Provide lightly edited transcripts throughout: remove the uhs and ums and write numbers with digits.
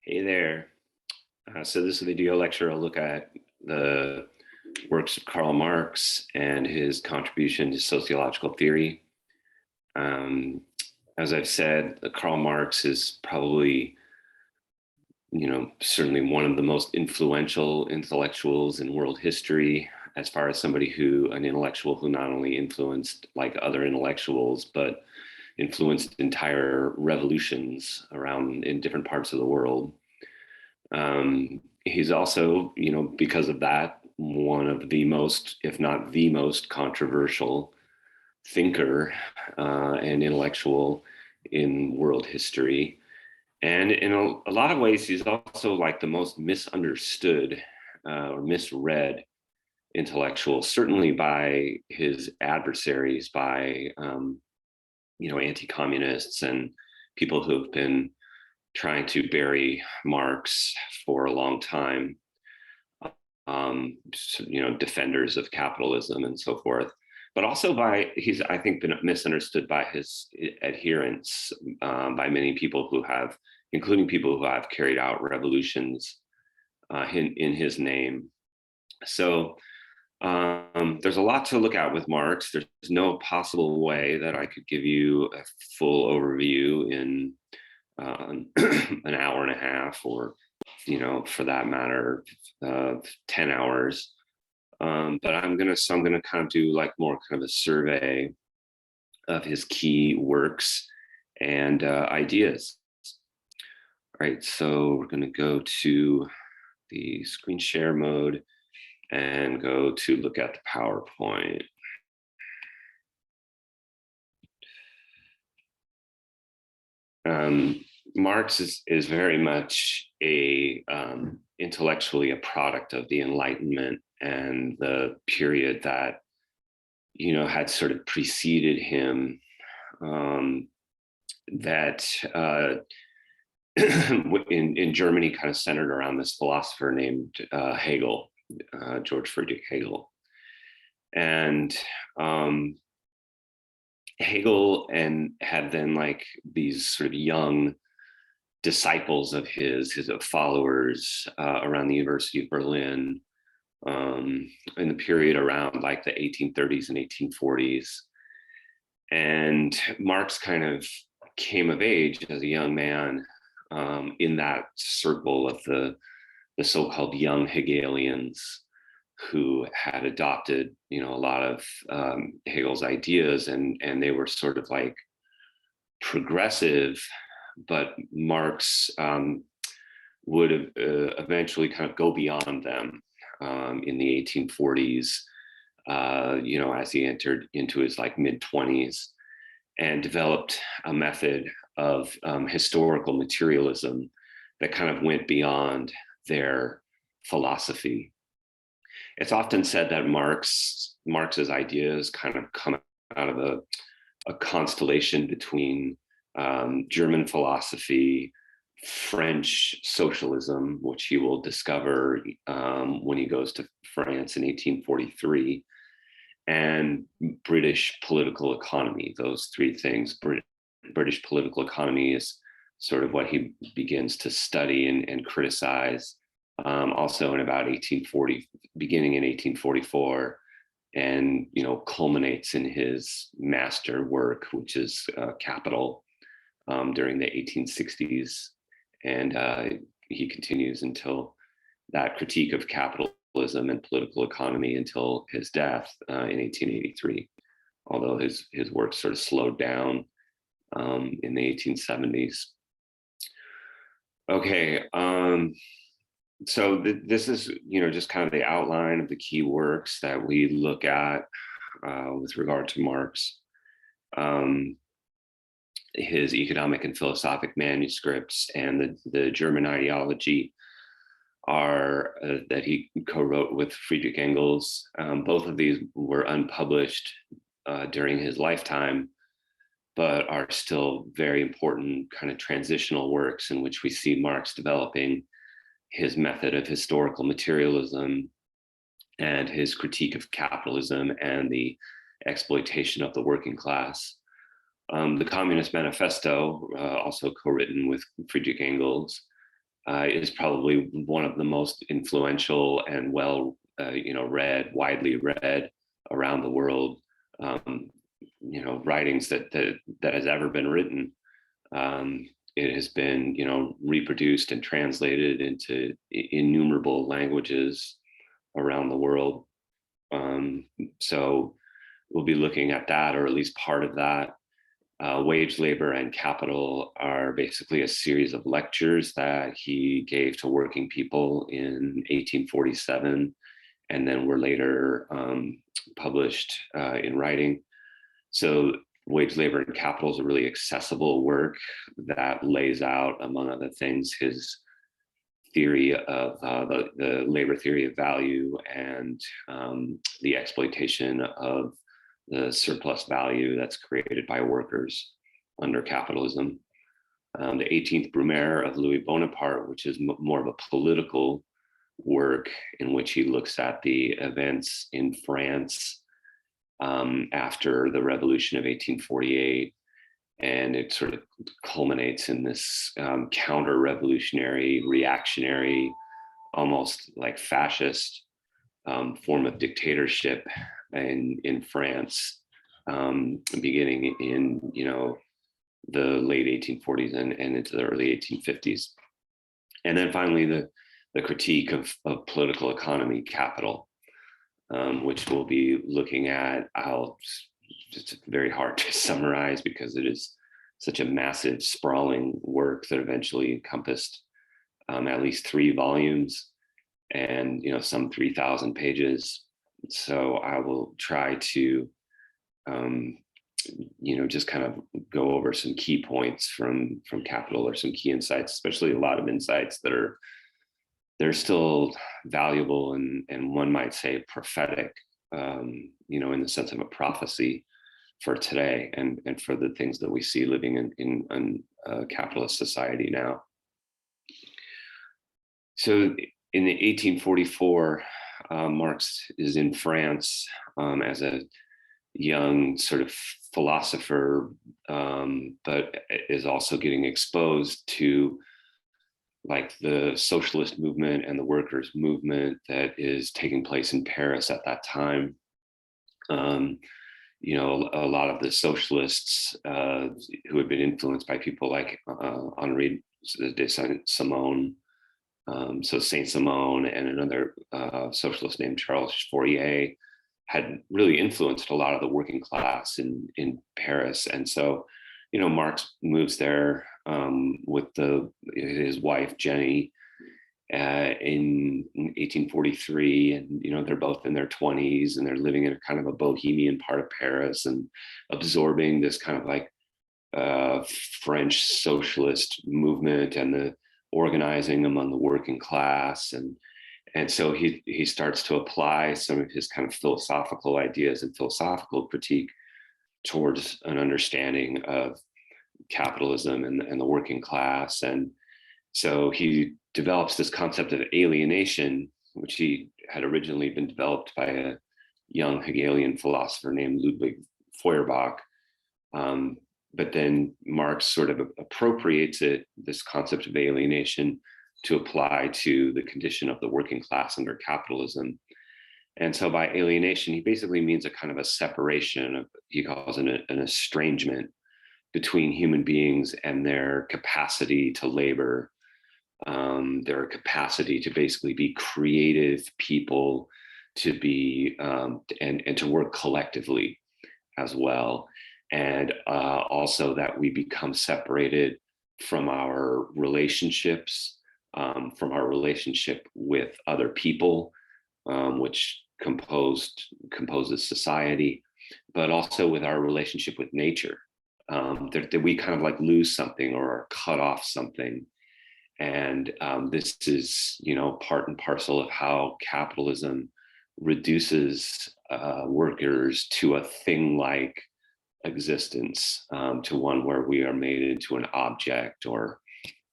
Hey there. So this is the video lecture. I'll look at the works of Karl Marx and his contribution to sociological theory. Um, as I've said, Karl Marx is probably, certainly one of the most influential intellectuals in world history, as far as an intellectual who not only influenced like other intellectuals, but influenced entire revolutions around in different parts of the world. He's also, because of that, one of the most, if not the most controversial thinker and intellectual in world history. And in a lot of ways, he's also like the most misunderstood or misread intellectual, certainly by his adversaries, by, anti-communists and people who have been trying to bury Marx for a long time, defenders of capitalism and so forth, but also he's, I think, been misunderstood by his adherents, by many people who have, including people who have carried out revolutions in his name. So there's a lot to look at with Marx. There's no possible way that I could give you a full overview in an hour and a half, or for that matter 10 hours, but I'm gonna kind of do like more kind of a survey of his key works and ideas. All right, so we're going to go to the screen share mode and go to look at the PowerPoint. Marx is very much intellectually a product of the Enlightenment and the period that had sort of preceded him. That in Germany kind of centered around this philosopher named Hegel, George Friedrich Hegel, and Hegel had then like these sort of young disciples of his followers around the University of Berlin in the period around like the 1830s and 1840s. And Marx kind of came of age as a young man in that circle of the so-called young Hegelians, who had adopted, a lot of Hegel's ideas, and they were sort of like progressive, but Marx would eventually kind of go beyond them in the 1840s, as he entered into his like mid-20s, and developed a method of historical materialism that kind of went beyond their philosophy. It's often said that Marx's ideas kind of come out of a constellation between German philosophy, French socialism, which he will discover when he goes to France in 1843, and British political economy. Those three things. British political economy is sort of what he begins to study and criticize. Also in about 1840, beginning in 1844, and culminates in his master work, which is Capital, during the 1860s, and he continues until that critique of capitalism and political economy until his death in 1883. Although his work sort of slowed down in the 1870s. Okay. So this is, just kind of the outline of the key works that we look at with regard to Marx. His economic and philosophic manuscripts and the German ideology are that he co-wrote with Friedrich Engels. Both of these were unpublished during his lifetime, but are still very important kind of transitional works in which we see Marx developing his method of historical materialism and his critique of capitalism and the exploitation of the working class. The Communist Manifesto, also co-written with Friedrich Engels, is probably one of the most influential and well, widely read around the world, writings that has ever been written. It has been, reproduced and translated into innumerable languages around the world. So we'll be looking at that, or at least part of that. Wage Labor and Capital are basically a series of lectures that he gave to working people in 1847, and then were later published in writing. So Wage, Labor, and Capital is a really accessible work that lays out, among other things, his theory of the labor theory of value and the exploitation of the surplus value that's created by workers under capitalism. The 18th Brumaire of Louis Bonaparte, which is more of a political work in which he looks at the events in France after the Revolution of 1848. And it sort of culminates in this counter-revolutionary, reactionary, almost like fascist form of dictatorship in France, beginning in the late 1840s and into the early 1850s. And then finally, the critique of political economy, Capital, which we'll be looking at. It's very hard to summarize because it is such a massive, sprawling work that eventually encompassed at least 3 volumes and some 3,000 pages. So I will try to just kind of go over some key points from Capital, or some key insights, especially a lot of insights that they're still valuable and one might say prophetic, in the sense of a prophecy for today and for the things that we see living in a capitalist society now. So in 1844, Marx is in France as a young sort of philosopher, but is also getting exposed to like the socialist movement and the workers' movement that is taking place in Paris at that time. A lot of the socialists who had been influenced by people like Henri de Saint-Simon, so Saint-Simon and another socialist named Charles Fourier, had really influenced a lot of the working class in Paris. And so, Marx moves there with his wife, Jenny, in 1843, and they're both in their 20s, and they're living in a kind of a bohemian part of Paris and absorbing this kind of like French socialist movement and the organizing among the working class, and so he starts to apply some of his kind of philosophical ideas and philosophical critique towards an understanding of capitalism and the working class. And so he develops this concept of alienation, which he had originally been developed by a young Hegelian philosopher named Ludwig Feuerbach. But then Marx sort of appropriates this concept of alienation, to apply to the condition of the working class under capitalism. And so by alienation, he basically means a kind of a separation, he calls it an estrangement between human beings and their capacity to labor, their capacity to basically be creative people, to be and to work collectively as well. And also that we become separated from our relationships, from our relationship with other people, which composes society, but also with our relationship with nature, that we kind of like lose something or are cut off something. And this is, part and parcel of how capitalism reduces workers to a thing-like existence, to one where we are made into an object or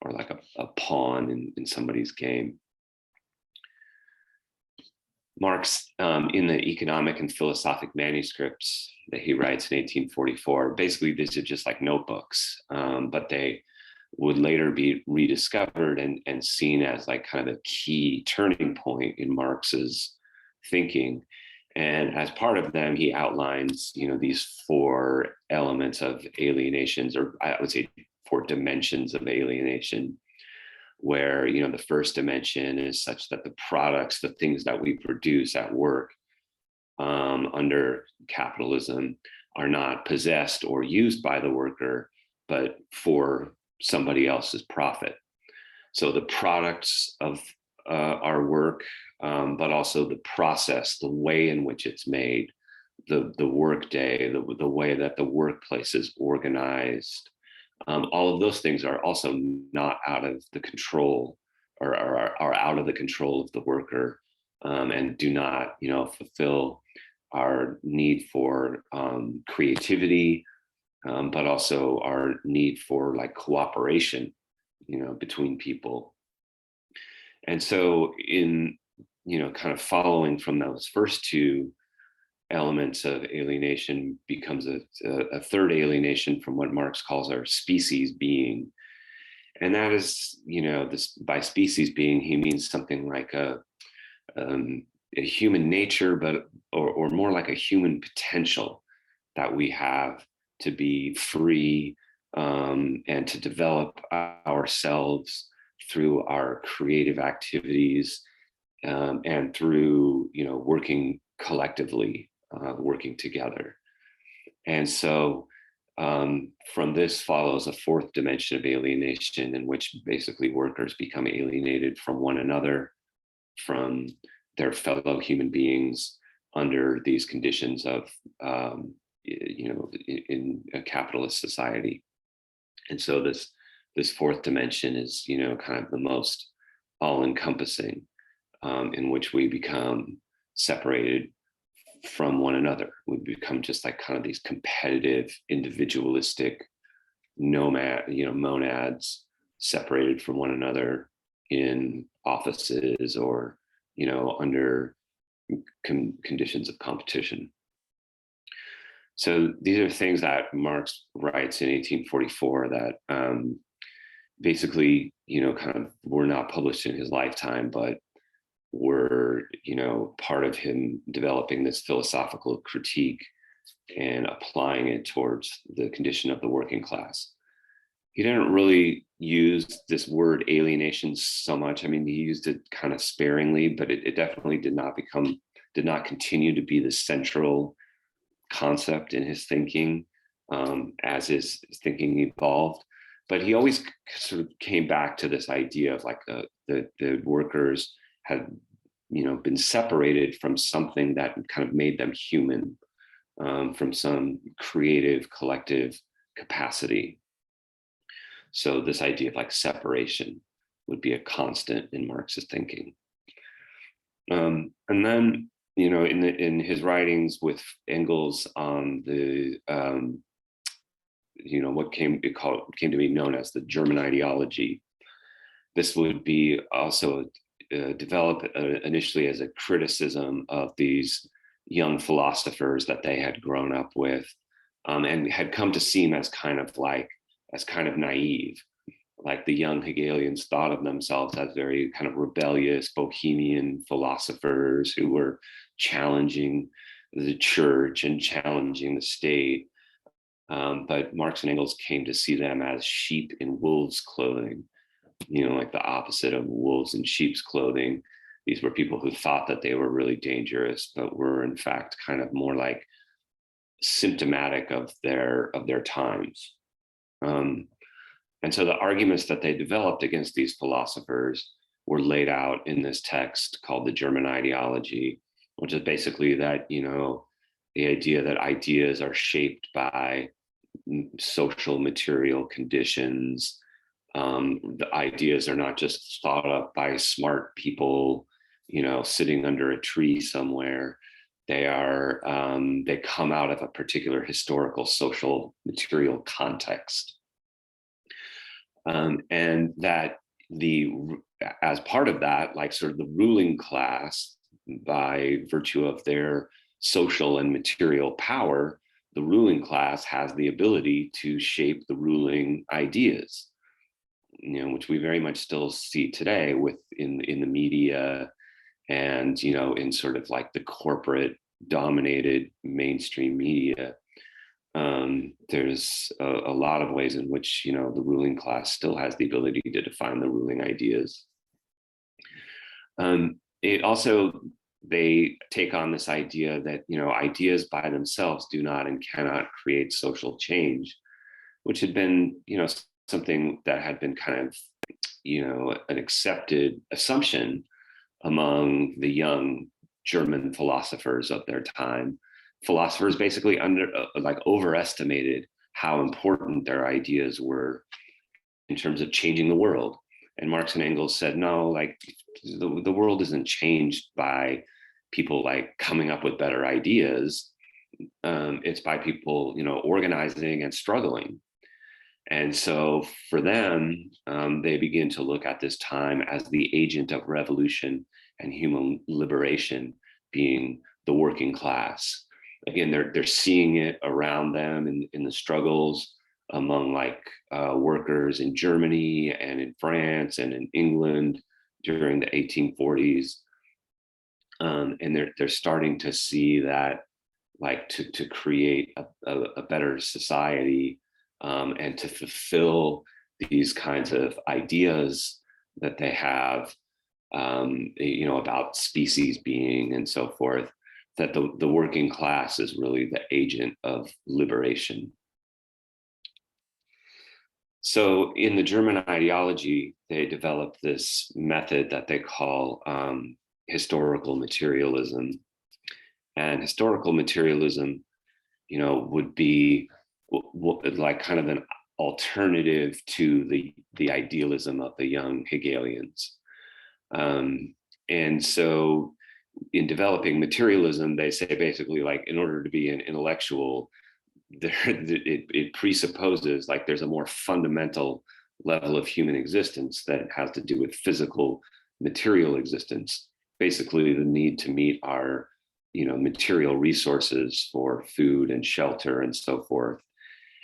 like a pawn in somebody's game. Marx, in the economic and philosophic manuscripts that he writes in 1844, basically these are just like notebooks, but they would later be rediscovered and seen as like kind of a key turning point in Marx's thinking. And as part of them, he outlines, these four elements of alienations, or I would say four dimensions of alienation, where, the first dimension is such that the products, the things that we produce at work under capitalism are not possessed or used by the worker, but for somebody else's profit. So the products of our work, but also the process, the way in which it's made, the work day, the way that the workplace is organized, all of those things are also not out of the control, or are out of the control of the worker, and do not, fulfill our need for creativity, but also our need for like cooperation, between people. And so in, kind of following from those first two elements of alienation becomes a third alienation from what Marx calls our species being. And that is, this, by species being, he means something like a human nature, but or more like a human potential that we have to be free, and to develop ourselves through our creative activities, and through, working collectively, working together. And so from this follows a fourth dimension of alienation, in which basically workers become alienated from one another, from their fellow human beings, under these conditions of, in a capitalist society. And so this fourth dimension is, kind of the most all-encompassing, in which we become separated from one another. We become just like kind of these competitive, individualistic monads, separated from one another in offices, or, under conditions of competition. So these are things that Marx writes in 1844 that basically, kind of were not published in his lifetime, but were, part of him developing this philosophical critique and applying it towards the condition of the working class. He didn't really use this word alienation so much. I mean, he used it kind of sparingly, but it definitely did not continue to be the central concept in his thinking, as his thinking evolved. But he always sort of came back to this idea of like the workers had, been separated from something that kind of made them human, from some creative collective capacity. So this idea of like separation would be a constant in Marx's thinking. And then, in his writings with Engels on the, what came to be known as the German ideology, this would be also developed initially as a criticism of these young philosophers that they had grown up with, and had come to seem as kind of naive. Like the young Hegelians thought of themselves as very kind of rebellious bohemian philosophers who were challenging the church and challenging the state. But Marx and Engels came to see them as sheep in wolves' clothing, like the opposite of wolves in sheep's clothing. These were people who thought that they were really dangerous, but were in fact kind of more like symptomatic of their times. And so the arguments that they developed against these philosophers were laid out in this text called the German ideology, which is basically that, the idea that ideas are shaped by social material conditions. The ideas are not just thought up by smart people, sitting under a tree somewhere. They are, they come out of a particular historical, social, material context. And that as part of that, like sort of the ruling class, by virtue of their social and material power, the ruling class has the ability to shape the ruling ideas. which we very much still see today in the media, and in sort of like the corporate dominated mainstream media. There's a lot of ways in which the ruling class still has the ability to define the ruling ideas. It also, they take on this idea that ideas by themselves do not and cannot create social change, which had been something that had been kind of an accepted assumption among the young German philosophers of their time. Philosophers basically overestimated how important their ideas were in terms of changing the world. And Marx and Engels said, no, like the world isn't changed by people like coming up with better ideas. It's by people, organizing and struggling. And so for them, they begin to look at this time as the agent of revolution and human liberation being the working class. Again, they're seeing it around them in the struggles among workers in Germany and in France and in England during the 1840s. And they're starting to see that to create a better society, and to fulfill these kinds of ideas that they have, about species being and so forth, that the working class is really the agent of liberation. So in the German ideology, they developed this method that they call historical materialism. And historical materialism, would be like kind of an alternative to the idealism of the young Hegelians. And so in developing materialism, they say basically in order to be an intellectual, it presupposes there's a more fundamental level of human existence that has to do with physical material existence, basically the need to meet our material resources for food and shelter and so forth.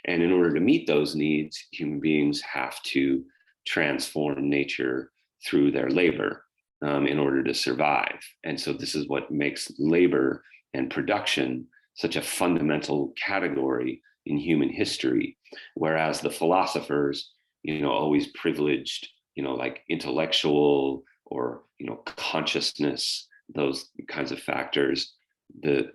And in order to meet those needs, human beings have to transform nature through their labor in order to survive. And so this is what makes labor and production such a fundamental category in human history, whereas the philosophers, always privileged, intellectual or, consciousness, those kinds of factors.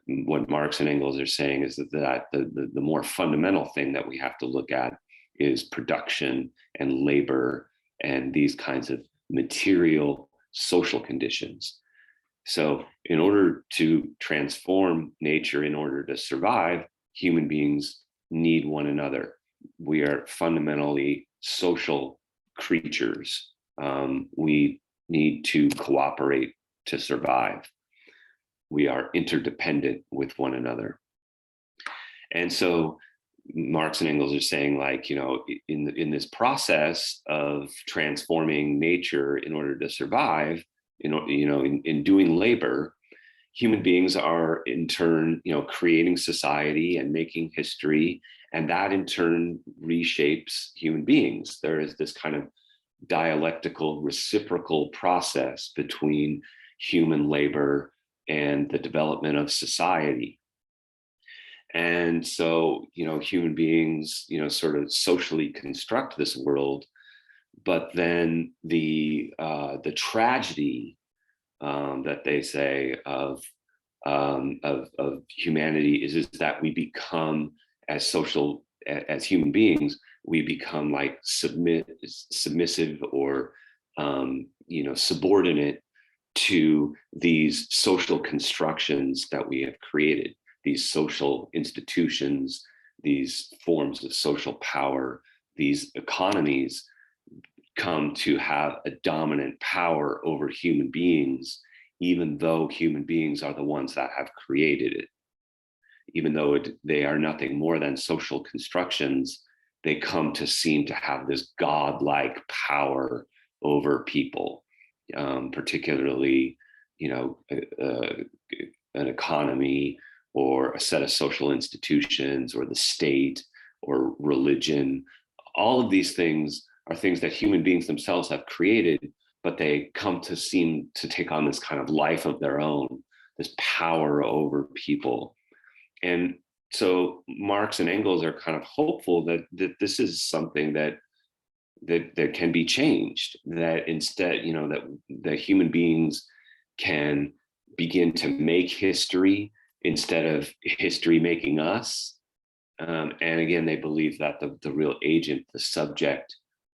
What Marx and Engels are saying is that the more fundamental thing that we have to look at is production and labor and these kinds of material social conditions. So in order to transform nature, in order to survive, human beings need one another. We are fundamentally social creatures. We need to cooperate to survive. We are interdependent with one another. And so Marx and Engels are saying in this process of transforming nature in order to survive, in doing labor, human beings are in turn, creating society and making history, and that in turn reshapes human beings. There is this kind of dialectical, reciprocal process between human labor and the development of society. And so, human beings, sort of socially construct this world, but then the tragedy that they say of humanity is that we become as human beings, we become submissive or subordinate to these social constructions that we have created, these social institutions, these forms of social power, these economies come to have a dominant power over human beings, even though human beings are the ones that have created it. Even though they are nothing more than social constructions, they come to seem to have this godlike power over people, particularly, an economy or a set of social institutions or the state or religion. All of these things are things that human beings themselves have created, but they come to seem to take on this kind of life of their own, this power over people. And so Marx and Engels are kind of hopeful that this is something that can be changed, that instead, that human beings can begin to make history instead of history making us. And again, they believe that the real agent, the subject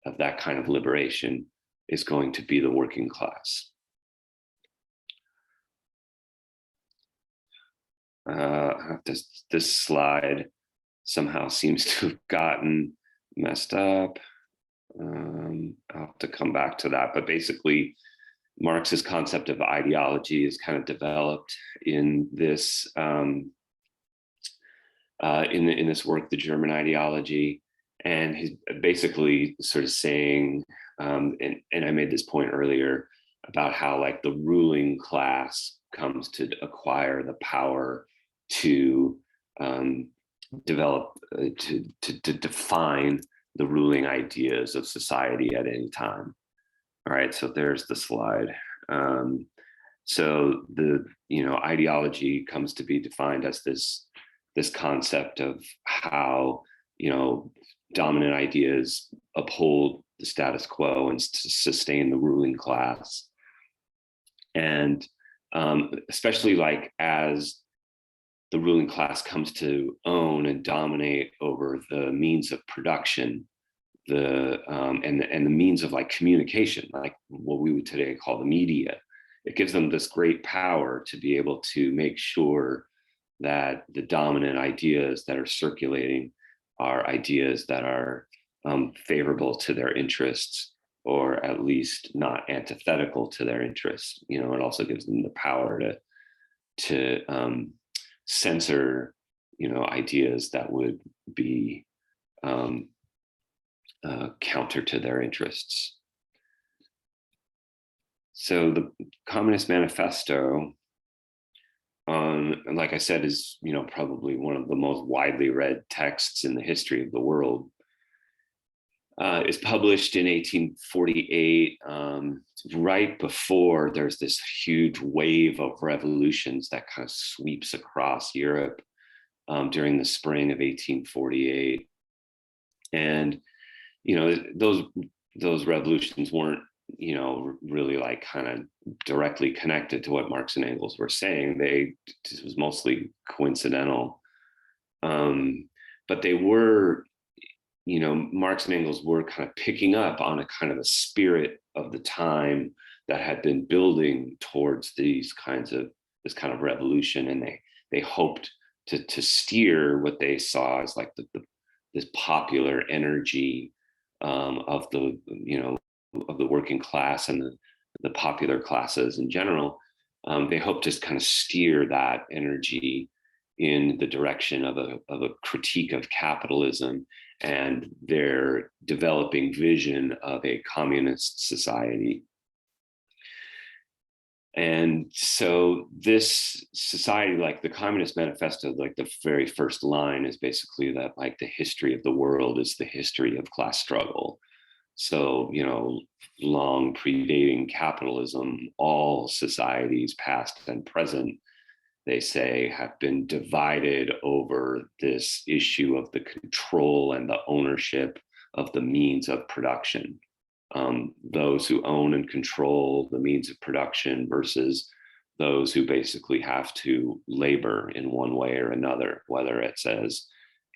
of that kind of liberation is going to be the working class. This slide somehow seems to have gotten messed up. I'll have to come back to that, but basically Marx's concept of ideology is kind of developed in this in this work, The German Ideology, and he's basically sort of saying, and I made this point earlier about how like the ruling class comes to acquire the power to develop, to define the ruling ideas of society at any time. All right, so there's the slide. So the ideology comes to be defined as this concept of how dominant ideas uphold the status quo and to sustain the ruling class, and especially like as the ruling class comes to own and dominate over the means of production, and the means of like communication, like what we would today call the media. It gives them this great power to be able to make sure that the dominant ideas that are circulating are ideas that are favorable to their interests, or at least not antithetical to their interests. It also gives them the power to censor, ideas that would be counter to their interests. So the Communist Manifesto, like I said, is probably one of the most widely read texts in the history of the world. It's published in 1848, right before there's this huge wave of revolutions that kind of sweeps across Europe during the spring of 1848. And those revolutions weren't really like kind of directly connected to what Marx and Engels were saying. It was mostly coincidental, but they were, Marx and Engels were kind of picking up on a kind of a spirit of the time that had been building towards this kind of revolution, and they hoped to steer what they saw as like this popular energy of the working class and the popular classes in general. They hope to kind of steer that energy in the direction of a critique of capitalism and their developing vision of a communist society. And so this society, like the Communist Manifesto, like the very first line is basically that like the history of the world is the history of class struggle. So, long predating capitalism, all societies, past and present, they say, have been divided over this issue of the control and the ownership of the means of production. Those who own and control the means of production versus those who basically have to labor in one way or another, whether it's as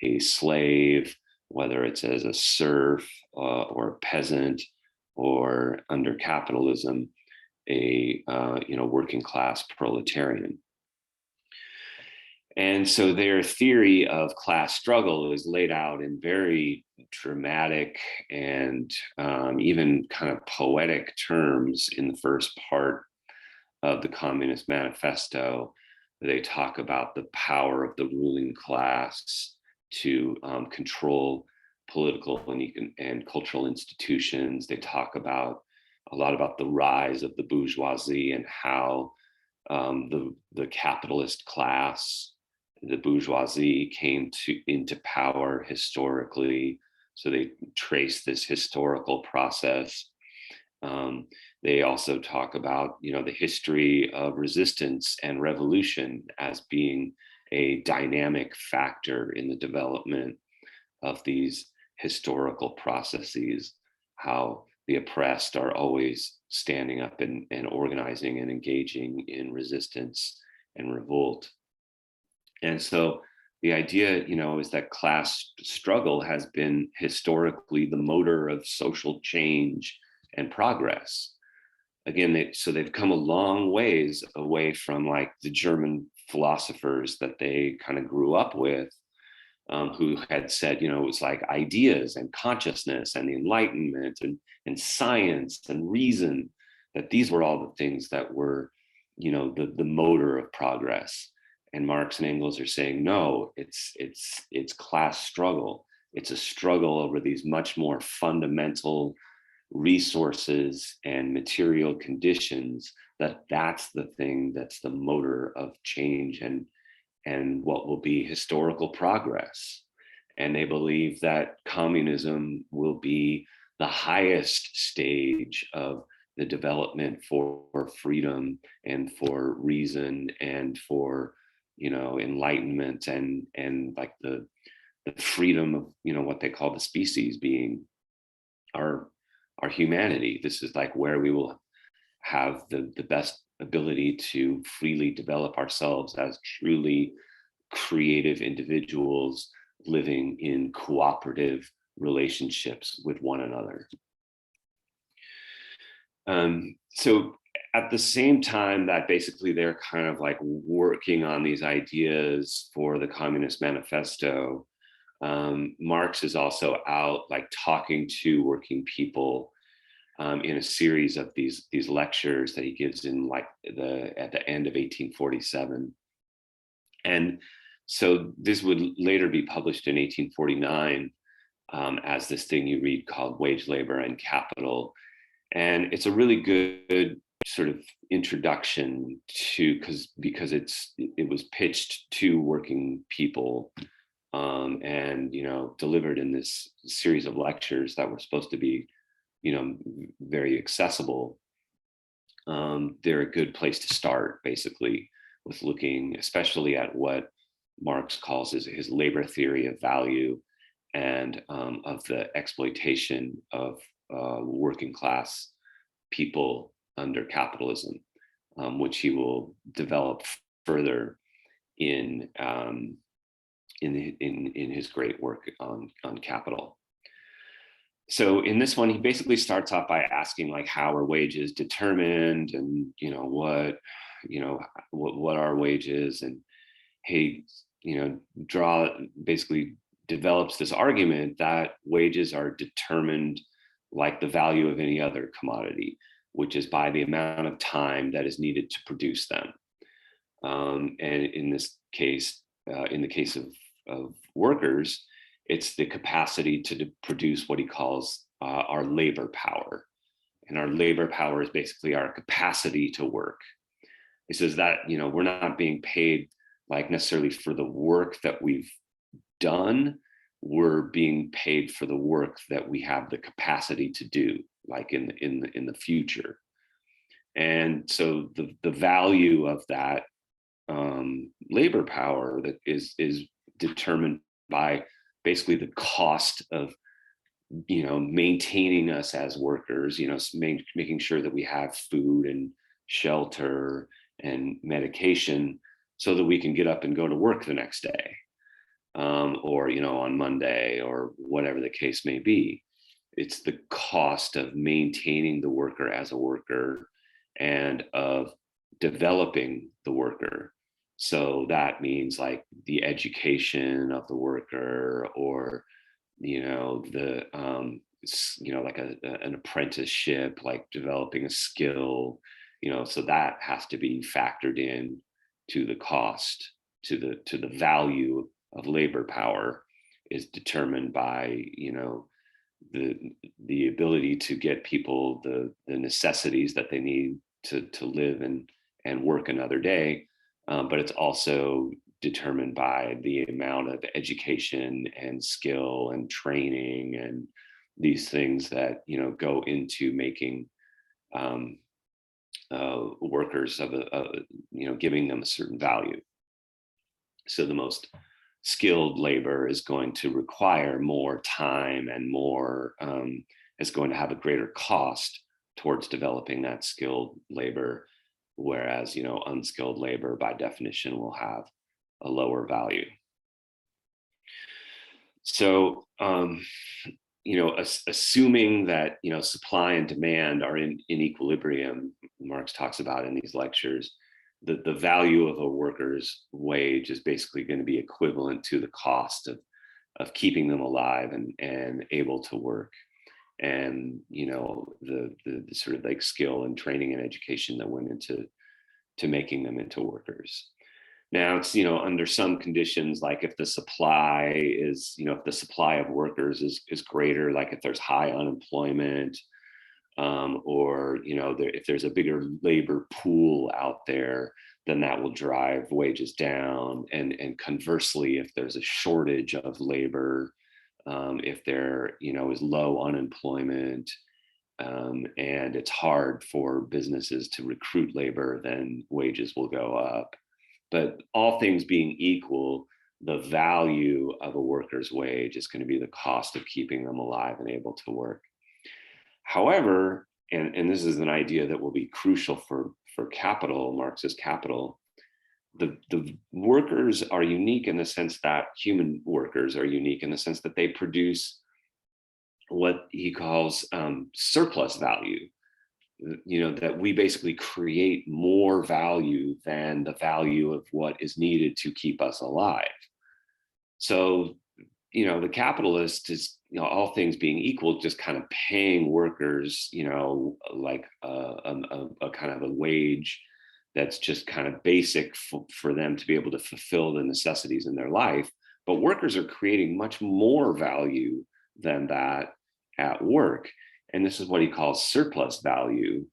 a slave, whether it's as a serf or a peasant, or under capitalism, a working class proletarian. And so their theory of class struggle is laid out in very dramatic and even kind of poetic terms in the first part of the Communist Manifesto. They talk about the power of the ruling class to control political and cultural institutions. They talk a lot about the rise of the bourgeoisie and how the capitalist class, the bourgeoisie, came into power historically So they trace this historical process. They also talk about, the history of resistance and revolution as being a dynamic factor in the development of these historical processes, how the oppressed are always standing up and organizing and engaging in resistance and revolt. And so the idea, is that class struggle has been historically the motor of social change and progress. Again, so they've come a long ways away from like the German philosophers that they kind of grew up with, who had said, it was like ideas and consciousness and the Enlightenment and science and reason, that these were all the things that were, the motor of progress. And Marx and Engels are saying, no, it's class struggle. It's a struggle over these much more fundamental resources and material conditions, that's the thing that's the motor of change and what will be historical progress. And they believe that communism will be the highest stage of the development for freedom and for reason and for, enlightenment and like the freedom of, what they call the species being our humanity. This is like where we will have the best ability to freely develop ourselves as truly creative individuals living in cooperative relationships with one another. So at the same time that basically they're kind of like working on these ideas for the Communist Manifesto, Marx is also out like talking to working people in a series of these lectures that he gives in like at the end of 1847. And so this would later be published in 1849 as this thing you read called Wage, Labor, and Capital. And it's a really good sort of introduction to, because it was pitched to working people, and delivered in this series of lectures that were supposed to be very accessible. They're a good place to start, basically, with looking especially at what Marx calls his labor theory of value and of the exploitation of working class people under capitalism, which he will develop further in his great work on Capital. So in this one, he basically starts off by asking like, how are wages determined, and what are wages, and he basically develops this argument that wages are determined like the value of any other commodity, which is by the amount of time that is needed to produce them. And in this case, in the case of workers, it's the capacity to produce what he calls our labor power. And our labor power is basically our capacity to work. He says that, we're not being paid like necessarily for the work that we've done. We're being paid for the work that we have the capacity to do, like in the future. And so the value of that labor power that is determined by basically the cost of maintaining us as workers, making sure that we have food and shelter and medication so that we can get up and go to work the next day, or on Monday, or whatever the case may be. It's the cost of maintaining the worker as a worker and of developing the worker. So that means like the education of the worker, or like an apprenticeship, like developing a skill, so that has to be factored in to the cost, to the value of labor power is determined by the ability to get people the necessities that they need to live and work another day. But it's also determined by the amount of education and skill and training and these things that go into making workers of giving them a certain value. So the most skilled labor is going to require more time and more is going to have a greater cost towards developing that skilled labor, whereas unskilled labor by definition will have a lower value. So assuming that supply and demand are in equilibrium, Marx talks about in these lectures, the value of a worker's wage is basically going to be equivalent to the cost of keeping them alive and able to work, and the sort of like skill and training and education that went into making them into workers. Now it's under some conditions, like if the supply is if the supply of workers is greater, like if there's high unemployment, or if there's a bigger labor pool out there, then that will drive wages down. And conversely, if there's a shortage of labor, if there is low unemployment, and it's hard for businesses to recruit labor, then wages will go up. But all things being equal, the value of a worker's wage is going to be the cost of keeping them alive and able to work. However, and this is an idea that will be crucial for capital, Marxist capital, the workers are unique in the sense that human workers are unique in the sense that they produce what he calls surplus value. That we basically create more value than the value of what is needed to keep us alive. So, the capitalist is, all things being equal, just kind of paying workers, like a kind of a wage that's just kind of basic for them to be able to fulfill the necessities in their life. But workers are creating much more value than that at work. And this is what he calls surplus value.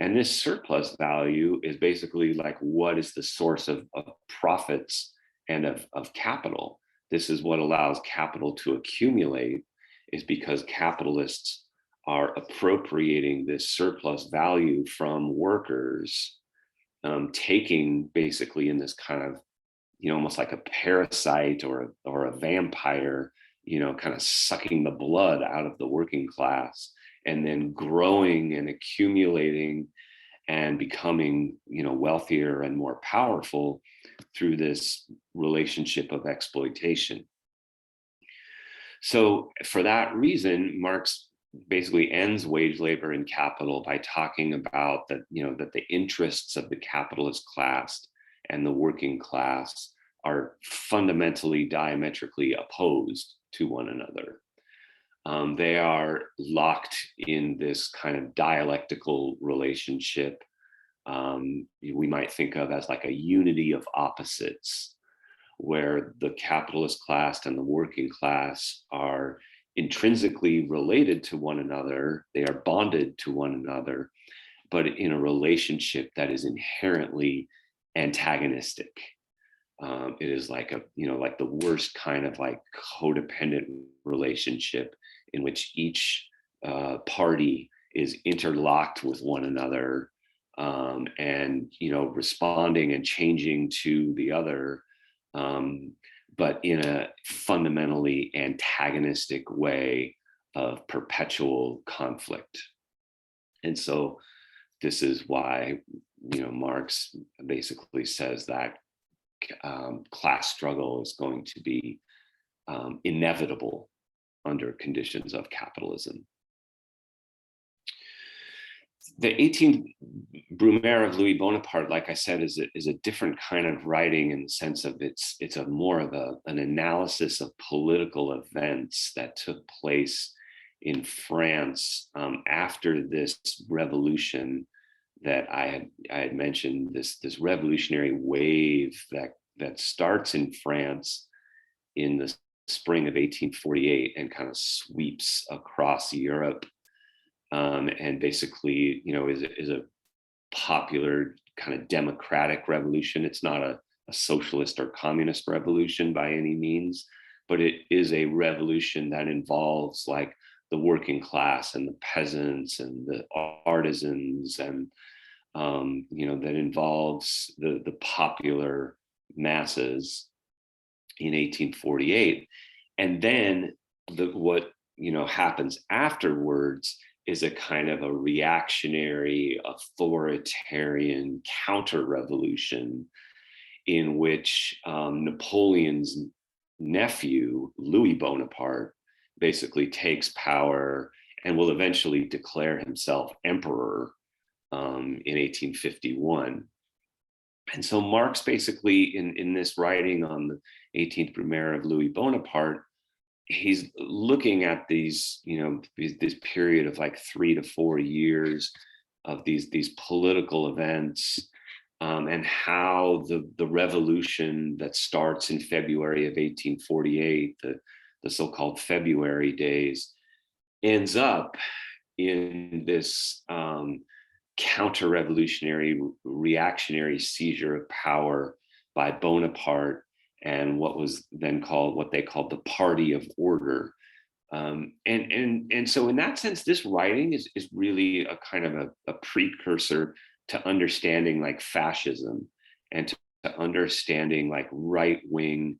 And this surplus value is basically like, what is the source of profits and of capital? This is what allows capital to accumulate, is because capitalists are appropriating this surplus value from workers, taking basically in this kind of, almost like a parasite or a vampire, kind of sucking the blood out of the working class, and then growing and accumulating and becoming, wealthier and more powerful through this relationship of exploitation. So for that reason, Marx basically ends wage labor and capital by talking about that, that the interests of the capitalist class and the working class are fundamentally diametrically opposed to one another. They are locked in this kind of dialectical relationship we might think of as like a unity of opposites, where the capitalist class and the working class are intrinsically related to one another. They are bonded to one another, but in a relationship that is inherently antagonistic. It is like like the worst kind of like codependent relationship in which each party is interlocked with one another, and responding and changing to the other, but in a fundamentally antagonistic way of perpetual conflict. And so this is why Marx basically says that class struggle is going to be inevitable under conditions of capitalism. The 18th Brumaire of Louis Bonaparte, like I said, is a different kind of writing in the sense of it's a more of an analysis of political events that took place in France after this revolution that I had mentioned, this revolutionary wave that starts in France in the spring of 1848 and kind of sweeps across Europe, and basically is a popular kind of democratic revolution. It's not a a socialist or communist revolution by any means, but it is a revolution that involves like the working class and the peasants and the artisans, and that involves the popular masses in 1848. And then what happens afterwards is a kind of a reactionary, authoritarian counter-revolution in which Napoleon's nephew, Louis Bonaparte, basically takes power and will eventually declare himself emperor in 1851. And so Marx basically, in this writing on the 18th Brumaire of Louis Bonaparte, he's looking at these, this period of like 3 to 4 years of these political events, and how the revolution that starts in February of 1848, the so-called February days, ends up in this counter-revolutionary, reactionary seizure of power by Bonaparte and what they called the Party of Order. And so in that sense, this writing is really a kind of a precursor to understanding like fascism, and to understanding like right-wing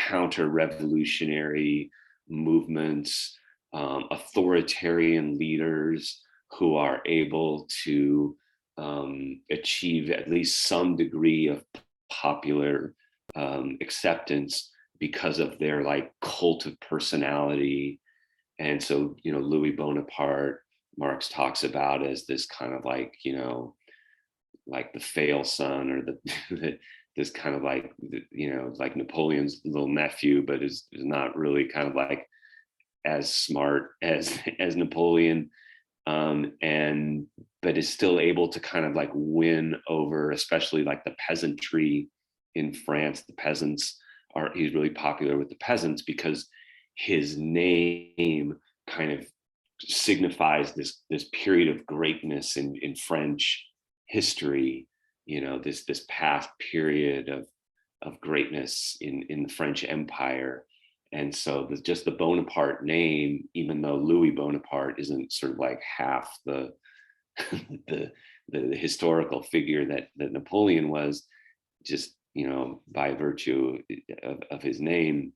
counter-revolutionary movements, authoritarian leaders who are able to achieve at least some degree of popular acceptance because of their like cult of personality. And so, Louis Bonaparte, Marx talks about as this kind of like, like the fail son, or this kind of like, like Napoleon's little nephew, but is not really kind of like as smart as Napoleon, but is still able to kind of like win over, especially like the peasantry in France. The peasants he's really popular with the peasants because his name kind of signifies this period of greatness in French history, this past period of greatness in the French Empire. And so just the Bonaparte name, even though Louis Bonaparte isn't sort of like half the the historical figure that Napoleon was, just by virtue of his name,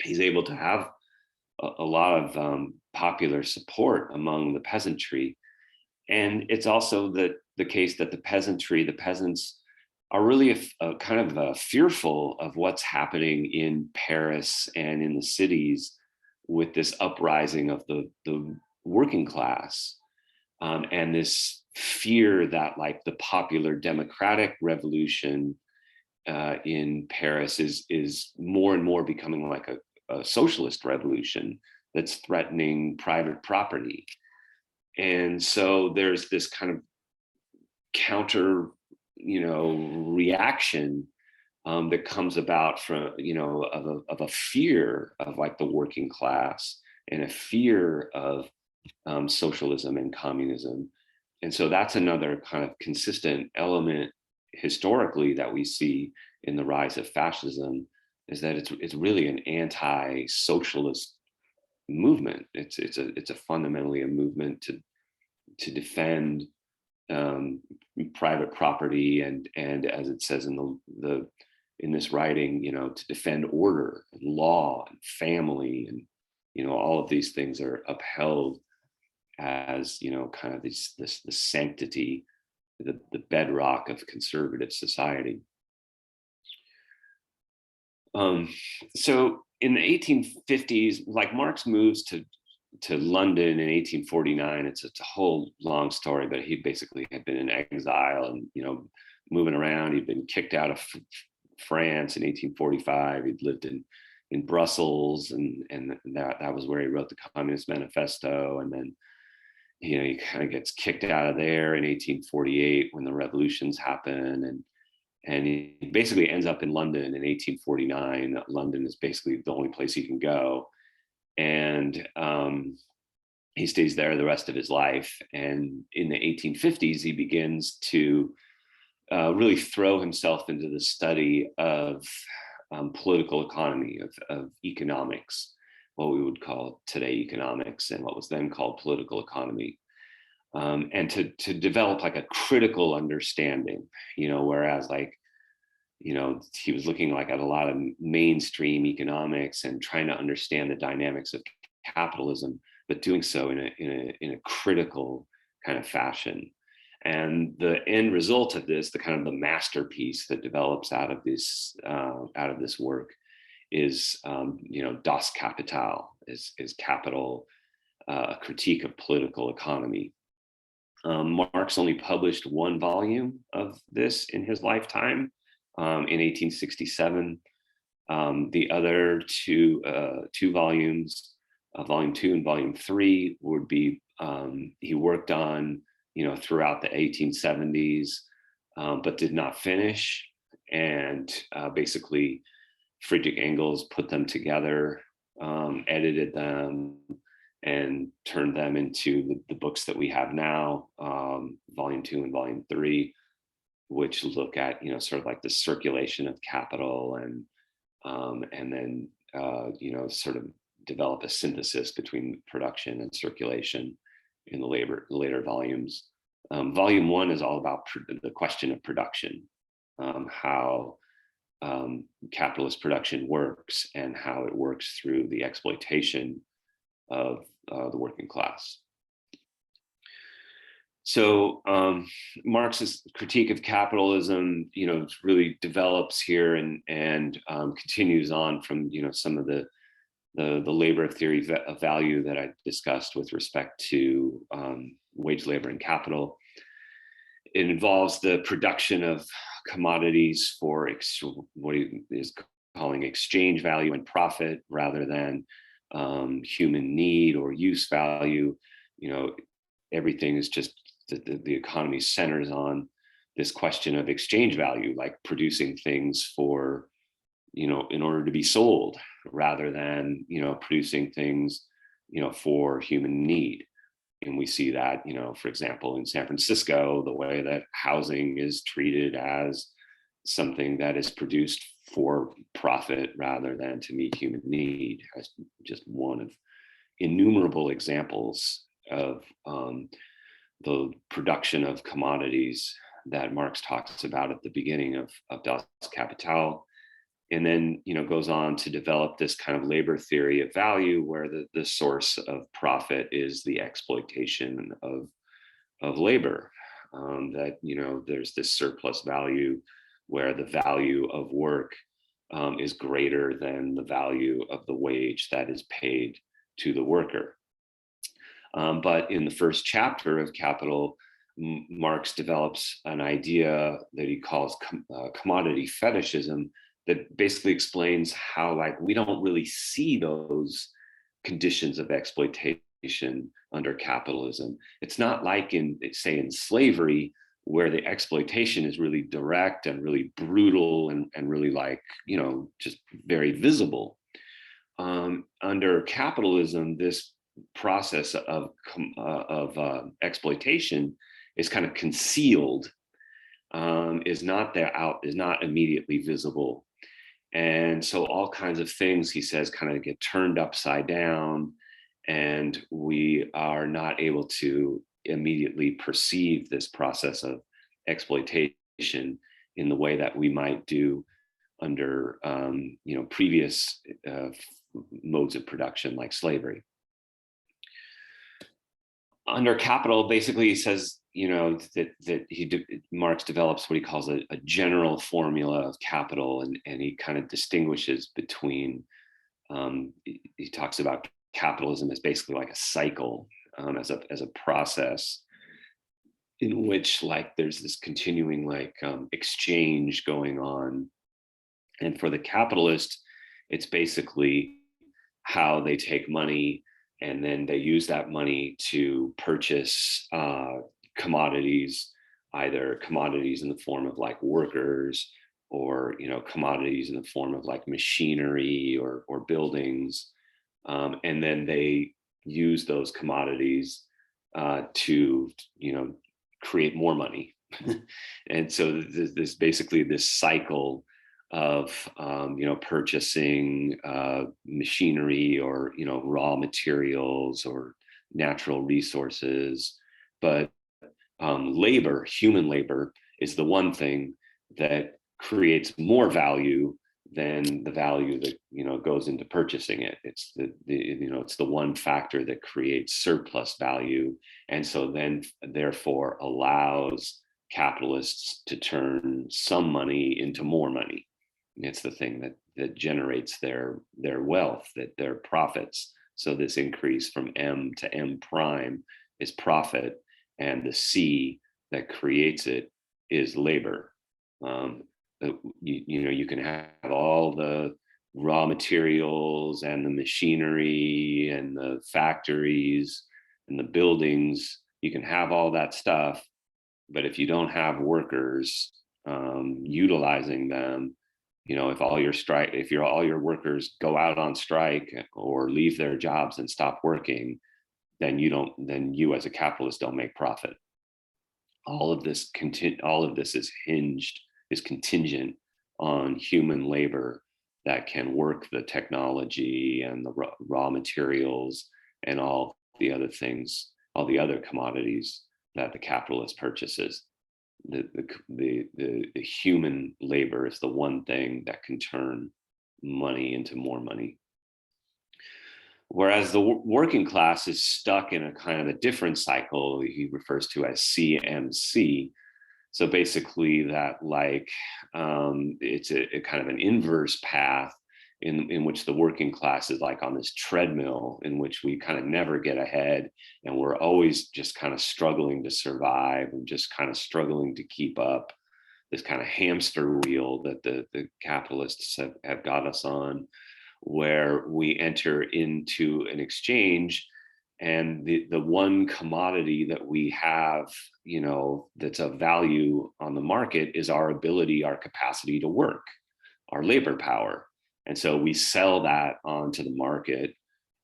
he's able to have a lot of popular support among the peasantry. And it's also the case that the peasants are really a kind of fearful of what's happening in Paris and in the cities with this uprising of the working class, and this fear that like the popular democratic revolution in Paris is more and more becoming like a socialist revolution that's threatening private property. And so there's this kind of counter, reaction that comes about from, of a fear of like the working class, and a fear of socialism and communism. And so that's another kind of consistent element historically that we see in the rise of fascism, is that it's really an anti-socialist movement. It's a fundamentally a movement to defend private property, and as it says in in this writing, to defend order and law and family, and all of these things are upheld as kind of this sanctity, the bedrock of conservative society. So in the 1850s, like Marx moves to London in 1849. It's a whole long story, but he basically had been in exile and moving around. He'd been kicked out of France in 1845. He'd lived in Brussels, and that was where he wrote the Communist Manifesto. And then he kind of gets kicked out of there in 1848 when the revolutions happen, and he basically ends up in London in 1849. London is basically the only place he can go. And he stays there the rest of his life. And in the 1850s, he begins to really throw himself into the study of political economy, of economics, what we would call today economics and what was then called political economy. And to develop like a critical understanding, whereas like, he was looking like at a lot of mainstream economics and trying to understand the dynamics of capitalism, but doing so in a critical kind of fashion. And the end result of this, the kind of the masterpiece that develops out of this work, is Das Kapital, is capital, a critique of political economy. Marx only published one volume of this in his lifetime, in 1867. The other two volumes, volume 2 and volume 3, would be he worked on throughout the 1870s, but did not finish. And basically, Friedrich Engels put them together, edited them, and turned them into the books that we have now, volume 2 and volume 3, which look at sort of like the circulation of capital, and then sort of develop a synthesis between production and circulation in the later volumes. Volume 1 is all about the question of production, how capitalist production works, and how it works through the exploitation of the working class. So Marx's critique of capitalism, really develops here and continues on from some of the labor theory of value that I discussed with respect to wage, labor, and capital. It involves the production of commodities for what he is calling exchange value and profit, rather than human need or use value. Everything is just the economy centers on this question of exchange value, like producing things for, in order to be sold, rather than, producing things, for human need. And we see that, for example, in San Francisco, the way that housing is treated as something that is produced for profit rather than to meet human need, as just one of innumerable examples of the production of commodities that Marx talks about at the beginning of Das Kapital. And then, goes on to develop this kind of labor theory of value, where the source of profit is the exploitation of labor. That, there's this surplus value where the value of work is greater than the value of the wage that is paid to the worker. But in the first chapter of Capital, Marx develops an idea that he calls commodity fetishism, that basically explains how, like, we don't really see those conditions of exploitation under capitalism. It's not like in slavery, where the exploitation is really direct and really brutal and really, like, just very visible. Under capitalism, this process of exploitation is kind of concealed, is not immediately visible. And so all kinds of things, he says, kind of get turned upside down, and we are not able to immediately perceive this process of exploitation in the way that we might do under previous modes of production, like slavery. Under capital, basically, he says, Marx develops what he calls a general formula of capital, and he kind of distinguishes between, he talks about capitalism as basically like a cycle, as a process in which, like, there's this continuing, like, exchange going on. And for the capitalist, it's basically how they take money and then they use that money to purchase commodities, either commodities in the form of, like, workers, or commodities in the form of, like, machinery or buildings, and then they use those commodities to create more money And so this basically this cycle of purchasing machinery or raw materials or natural resources, but labor, human labor, is the one thing that creates more value than the value that goes into purchasing it. It's it's the one factor that creates surplus value, and so then therefore allows capitalists to turn some money into more money. It's the thing that generates their wealth, that their profits. So this increase from M to M prime is profit, and the C that creates it is labor. Um, you can have all the raw materials and the machinery and the factories and the buildings. You can have all that stuff, but if you don't have workers utilizing them, if all your workers go out on strike or leave their jobs and stop working, then you as a capitalist don't make profit. All of this is contingent on human labor that can work the technology and the raw materials and all the other things, all the other commodities that the capitalist purchases. The human labor is the one thing that can turn money into more money. Whereas the working class is stuck in a kind of a different cycle he refers to as CMC. So basically that it's a kind of an inverse path in which the working class is like on this treadmill in which we kind of never get ahead, and we're always just kind of struggling to survive and just kind of struggling to keep up, this kind of hamster wheel that the capitalists have got us on, where we enter into an exchange, and the one commodity that we have, that's of value on the market is our ability, our capacity to work, our labor power. And so we sell that onto the market,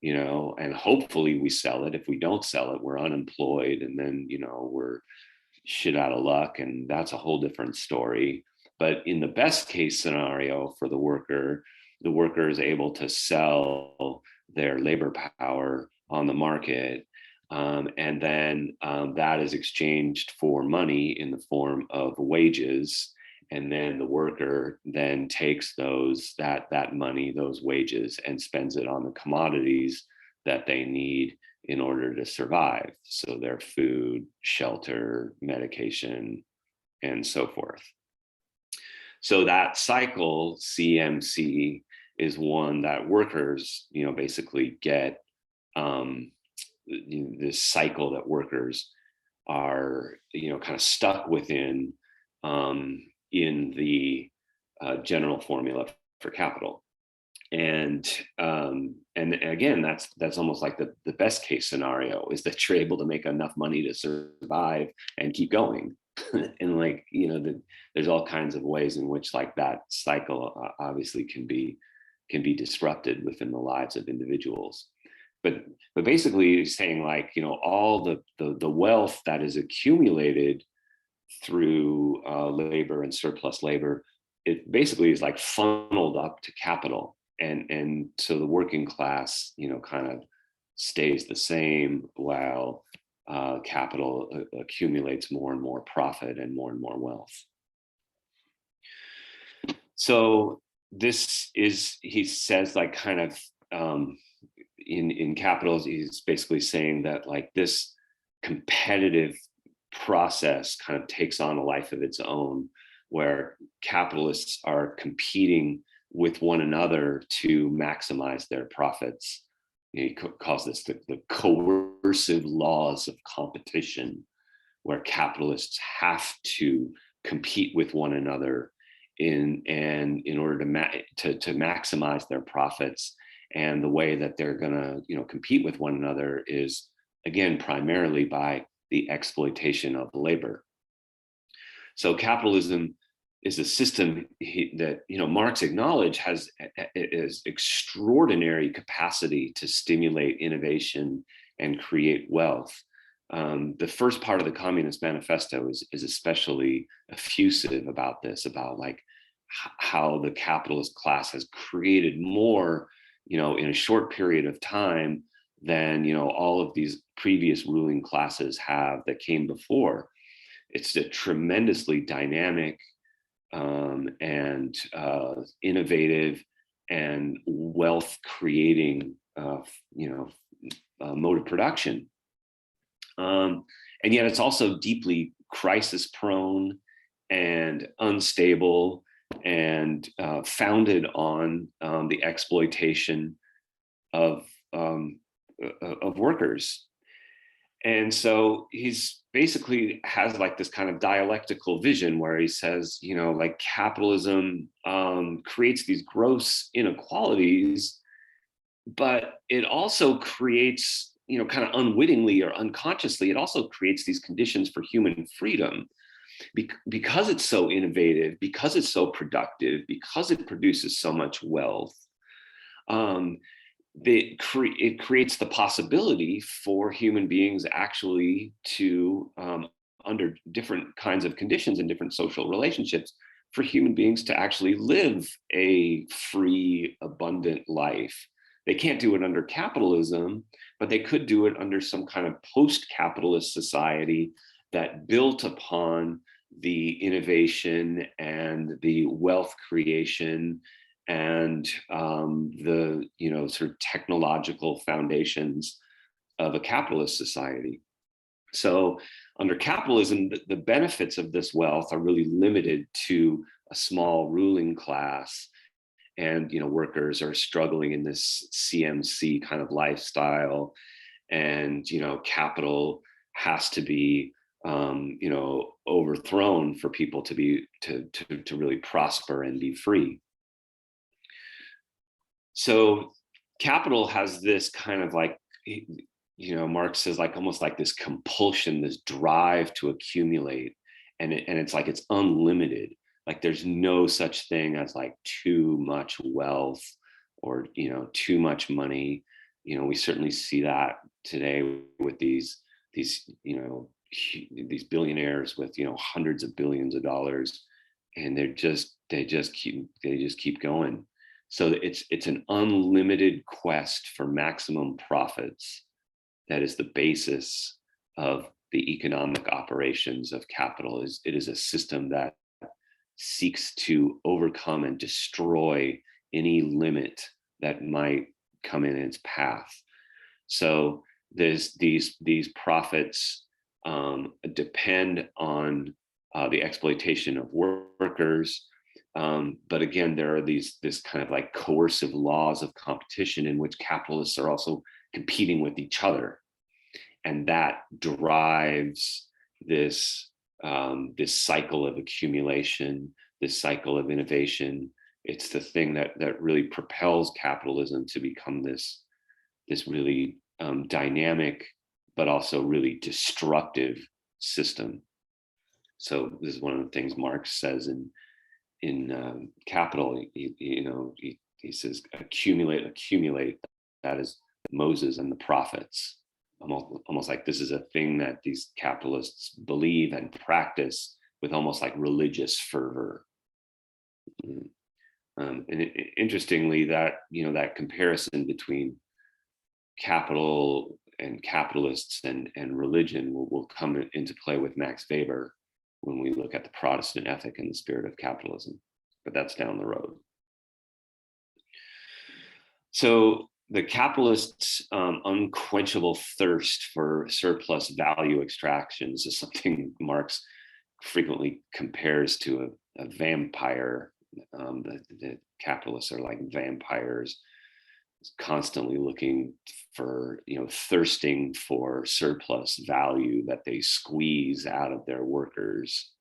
and hopefully we sell it. If we don't sell it, we're unemployed, and then, we're shit out of luck, and that's a whole different story. But in the best case scenario for the worker is able to sell their labor power on the market, and then that is exchanged for money in the form of wages, and then the worker then takes that money, those wages, and spends it on the commodities that they need in order to survive. So their food, shelter, medication, and so forth. So that cycle, CMC, is one that workers, basically get, this cycle that workers are, kind of stuck within, in the general formula for capital. And again, that's almost like the best case scenario, is that you're able to make enough money to survive and keep going. And there's all kinds of ways in which that cycle obviously can be disrupted within the lives of individuals. But basically saying all the wealth that is accumulated through labor and surplus labor, it basically is funneled up to capital. And so the working class, kind of stays the same while capital accumulates more and more profit and more wealth. So this is, he says, in Capitals, he's basically saying that this competitive process kind of takes on a life of its own, where capitalists are competing with one another to maximize their profits. He calls this the coercive laws of competition, where capitalists have to compete with one another in order to maximize their profits. And the way that they're going to compete with one another is, again, primarily by the exploitation of labor. So capitalism is a system that Marx acknowledged has extraordinary capacity to stimulate innovation and create wealth. The first part of the Communist Manifesto is especially effusive about this, about like how the capitalist class has created more, in a short period of time than, all of these previous ruling classes have that came before. It's a tremendously dynamic and innovative and wealth creating, mode of production. And yet it's also deeply crisis prone and unstable and founded on the exploitation of workers. And so he's basically has like this kind of dialectical vision where he says, like capitalism creates these gross inequalities, but it also creates, kind of unwittingly or unconsciously, it also creates these conditions for human freedom because it's so innovative, because it's so productive, because it produces so much wealth. It creates the possibility for human beings actually to, under different kinds of conditions and different social relationships, for human beings to actually live a free, abundant life. They can't do it under capitalism, but they could do it under some kind of post-capitalist society that built upon the innovation and the wealth creation and the sort of technological foundations of a capitalist society. So under capitalism, the benefits of this wealth are really limited to a small ruling class, and workers are struggling in this CMC kind of lifestyle, and capital has to be overthrown for people to be to really prosper and be free. So capital has this kind of like, Marx says, like almost like this compulsion, this drive to accumulate, and it's like it's unlimited. Like there's no such thing as like too much wealth or too much money. We certainly see that today with these billionaires with hundreds of billions of dollars, and they just keep going. So it's an unlimited quest for maximum profits that is the basis of the economic operations of capital. It is a system that seeks to overcome and destroy any limit that might come in its path. So there's these profits depend on the exploitation of workers. But again, there are this kind of like coercive laws of competition in which capitalists are also competing with each other. And that drives this cycle of accumulation, this cycle of innovation. It's the thing that really propels capitalism to become this really dynamic, but also really destructive system. So this is one of the things Marx says in Capital. He says, accumulate. That is Moses and the prophets. Almost like this is a thing that these capitalists believe and practice with almost like religious fervor. Interestingly, that that comparison between capital and capitalists and religion will come into play with Max Weber when we look at the Protestant ethic and the spirit of capitalism, but that's down the road. So the capitalists' unquenchable thirst for surplus value extractions is something Marx frequently compares to a vampire. The capitalists are like vampires, constantly looking for, thirsting for surplus value that they squeeze out of their workers.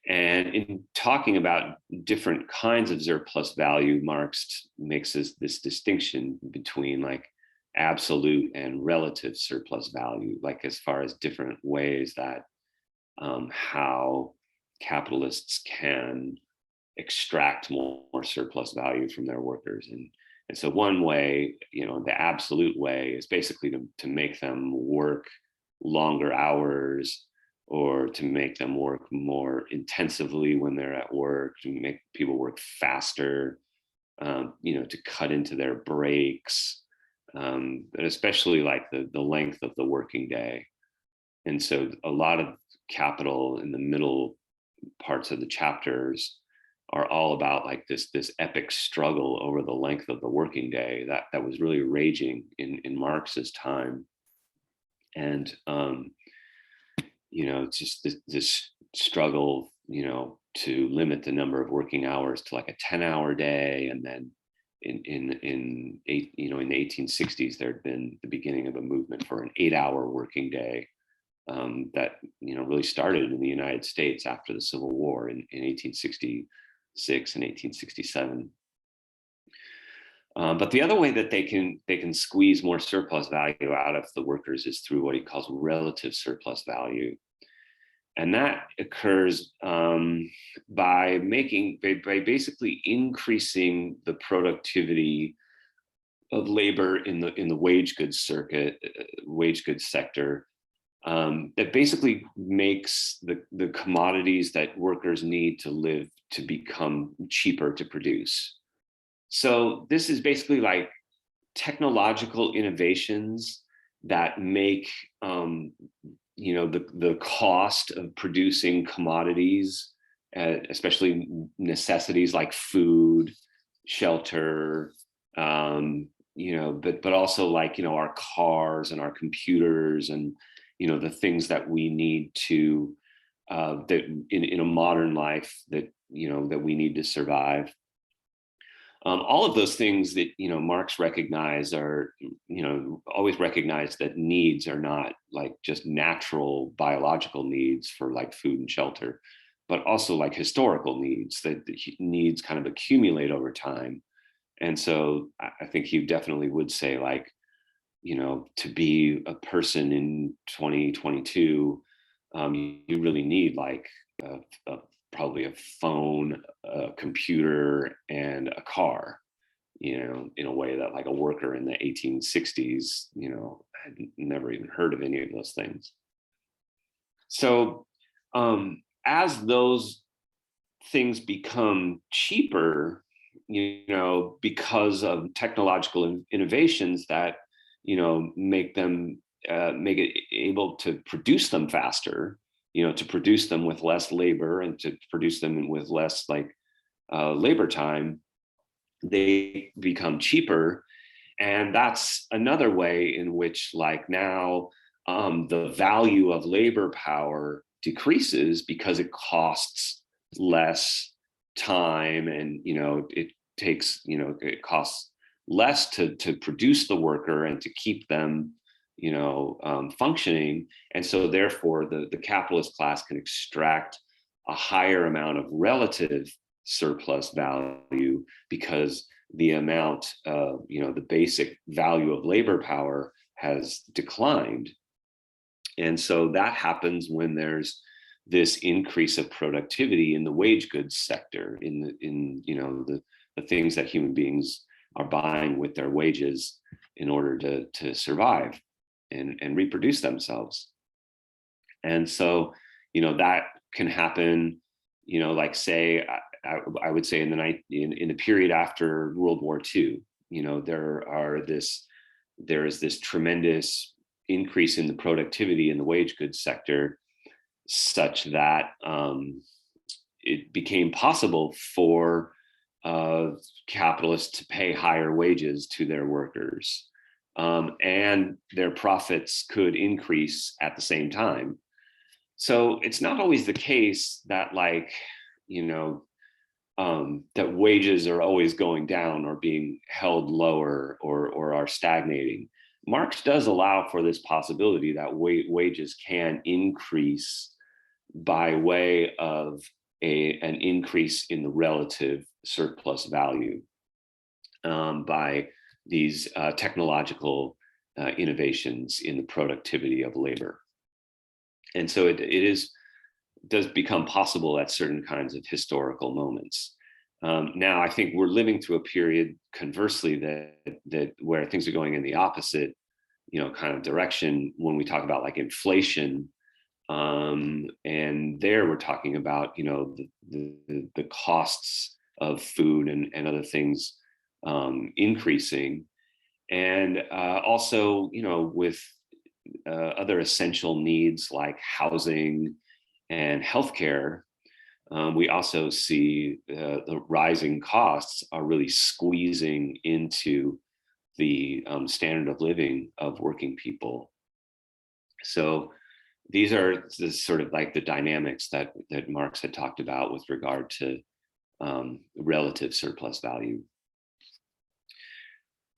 And in talking about different kinds of surplus value, Marx makes this distinction between like absolute and relative surplus value, like as far as different ways that how capitalists can extract more surplus value from their workers. And And so one way, the absolute way is basically to make them work longer hours, or to make them work more intensively when they're at work, to make people work faster, to cut into their breaks, but especially like the length of the working day. And so a lot of capital in the middle parts of the chapters are all about like this epic struggle over the length of the working day that was really raging in Marx's time. And just this struggle, to limit the number of working hours to like a 10-hour day. And then in the 1860s, there had been the beginning of a movement for an 8-hour working day, that really started in the United States after the Civil War in 1866 and 1867. But the other way that they can squeeze more surplus value out of the workers is through what he calls relative surplus value. And that occurs by basically increasing the productivity of labor in the wage goods sector, that basically makes the commodities that workers need to live to become cheaper to produce. So this is basically like technological innovations that make the cost of producing commodities, especially necessities like food, shelter, but also like our cars and our computers and the things that we need to that in a modern life that that we need to survive. All of those things that Marx recognized are always recognized that needs are not like just natural biological needs for like food and shelter, but also like historical needs that needs kind of accumulate over time. And so I think he definitely would say like, to be a person in 2022, you really need like probably a phone, a computer, and a car, in a way that like a worker in the 1860s, had never even heard of any of those things. So as those things become cheaper, because of technological innovations that, make it able to produce them faster, to produce them with less labor and to produce them with less like labor time, they become cheaper. And that's another way in which like now the value of labor power decreases because it costs less time, and it costs less to produce the worker and to keep them functioning. And so therefore the capitalist class can extract a higher amount of relative surplus value because the amount of the basic value of labor power has declined. And so that happens when there's this increase of productivity in the wage goods sector, in the things that human beings are buying with their wages in order to survive and reproduce themselves. And so that can happen, like say I would say in the period after World War II, there is this tremendous increase in the productivity in the wage goods sector, such that it became possible for capitalists to pay higher wages to their workers, and their profits could increase at the same time. So it's not always the case that like, that wages are always going down or being held lower or are stagnating. Marx does allow for this possibility that wages can increase by way of an increase in the relative surplus value by these technological innovations in the productivity of labor. And so it does become possible at certain kinds of historical moments. Now, I think we're living through a period, conversely, that where things are going in the opposite, kind of direction when we talk about like inflation. And there we're talking about, the costs of food and other things increasing, and also, with other essential needs like housing and healthcare. We also see the rising costs are really squeezing into the standard of living of working people. So these are the sort of like the dynamics that Marx had talked about with regard to relative surplus value.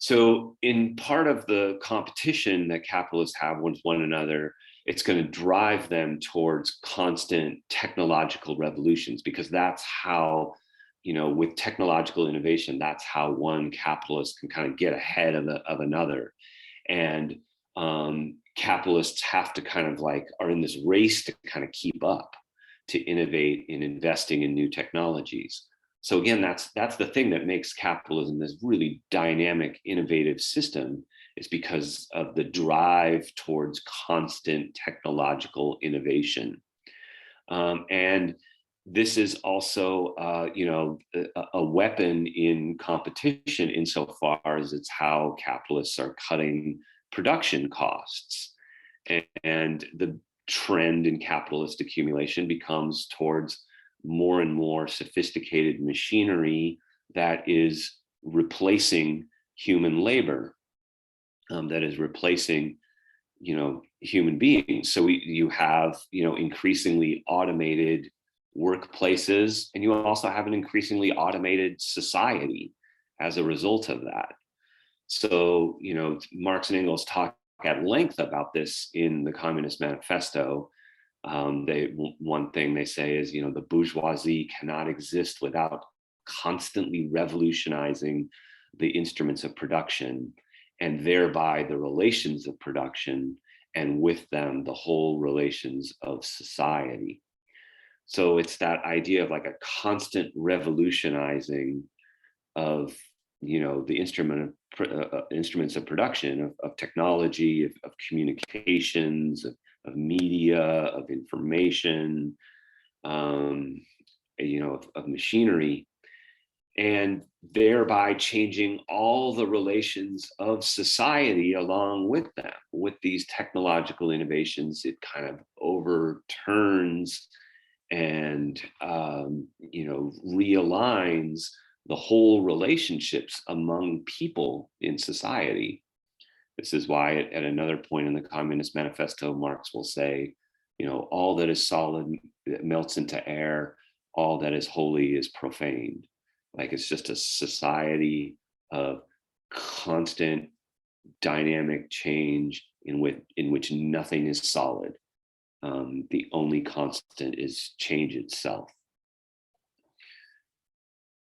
So in part of the competition that capitalists have with one another, it's going to drive them towards constant technological revolutions, because that's how, with technological innovation, that's how one capitalist can kind of get ahead of another. And capitalists have to kind of like are in this race to kind of keep up, to innovate in investing in new technologies. So again, that's the thing that makes capitalism this really dynamic, innovative system, is because of the drive towards constant technological innovation. And this is also, a weapon in competition insofar as it's how capitalists are cutting production costs. And the trend in capitalist accumulation becomes towards more and more sophisticated machinery that is replacing human labor, that is replacing, human beings. So you have, increasingly automated workplaces, and you also have an increasingly automated society as a result of that. So, Marx and Engels talk at length about this in the Communist Manifesto. One thing they say is, the bourgeoisie cannot exist without constantly revolutionizing the instruments of production, and thereby the relations of production, and with them the whole relations of society. So it's that idea of like a constant revolutionizing of, the instruments of production, of technology, of communications, of media, of information, of machinery, and thereby changing all the relations of society along with them. With these technological innovations, it kind of overturns and realigns the whole relationships among people in society. This is why at another point in the Communist Manifesto, Marx will say, all that is solid melts into air, all that is holy is profaned. Like it's just a society of constant dynamic change in which nothing is solid. The only constant is change itself.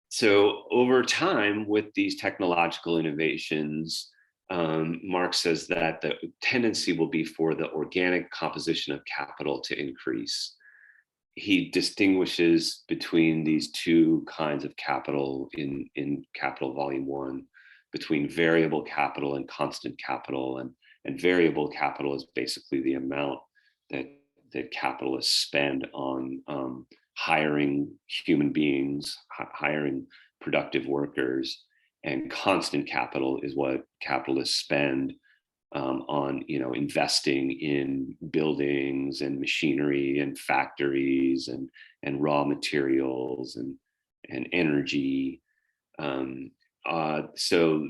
So over time, with these technological innovations, Marx says that the tendency will be for the organic composition of capital to increase. He distinguishes between these two kinds of capital in Capital Volume 1, between variable capital and constant capital. And variable capital is basically the amount that capitalists spend on hiring human beings, hiring productive workers, and constant capital is what capitalists spend on, investing in buildings and machinery and factories and raw materials and energy. So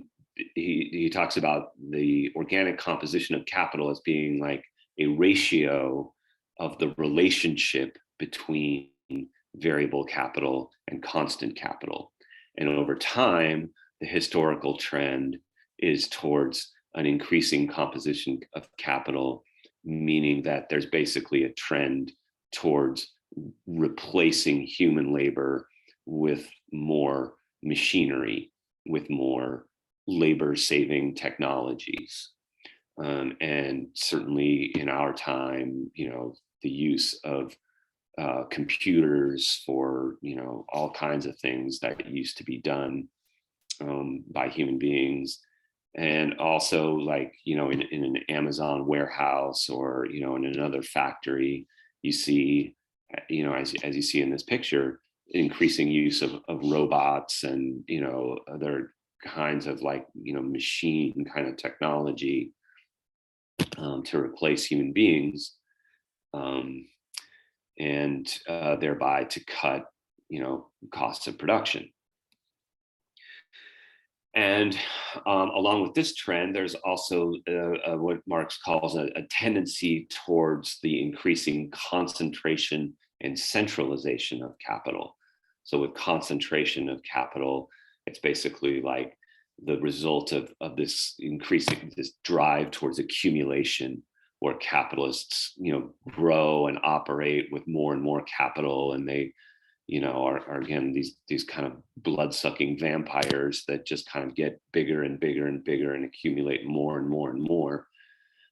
he talks about the organic composition of capital as being like a ratio of the relationship between variable capital and constant capital. And over time, the historical trend is towards an increasing composition of capital, meaning that there's basically a trend towards replacing human labor with more machinery, with more labor-saving technologies. And certainly in our time, the use of computers, for all kinds of things that used to be done by human beings. And also, like, in an Amazon warehouse, or in another factory, you see, as you see in this picture, increasing use of robots and other kinds of, like, machine kind of technology to replace human beings, and thereby to cut costs of production. And along with this trend, there's also what Marx calls a tendency towards the increasing concentration and centralization of capital. So with concentration of capital, it's basically like the result of this increasing, this drive towards accumulation, where capitalists grow and operate with more and more capital, and they are again these kind of blood-sucking vampires that just kind of get bigger and bigger and bigger and accumulate more and more and more,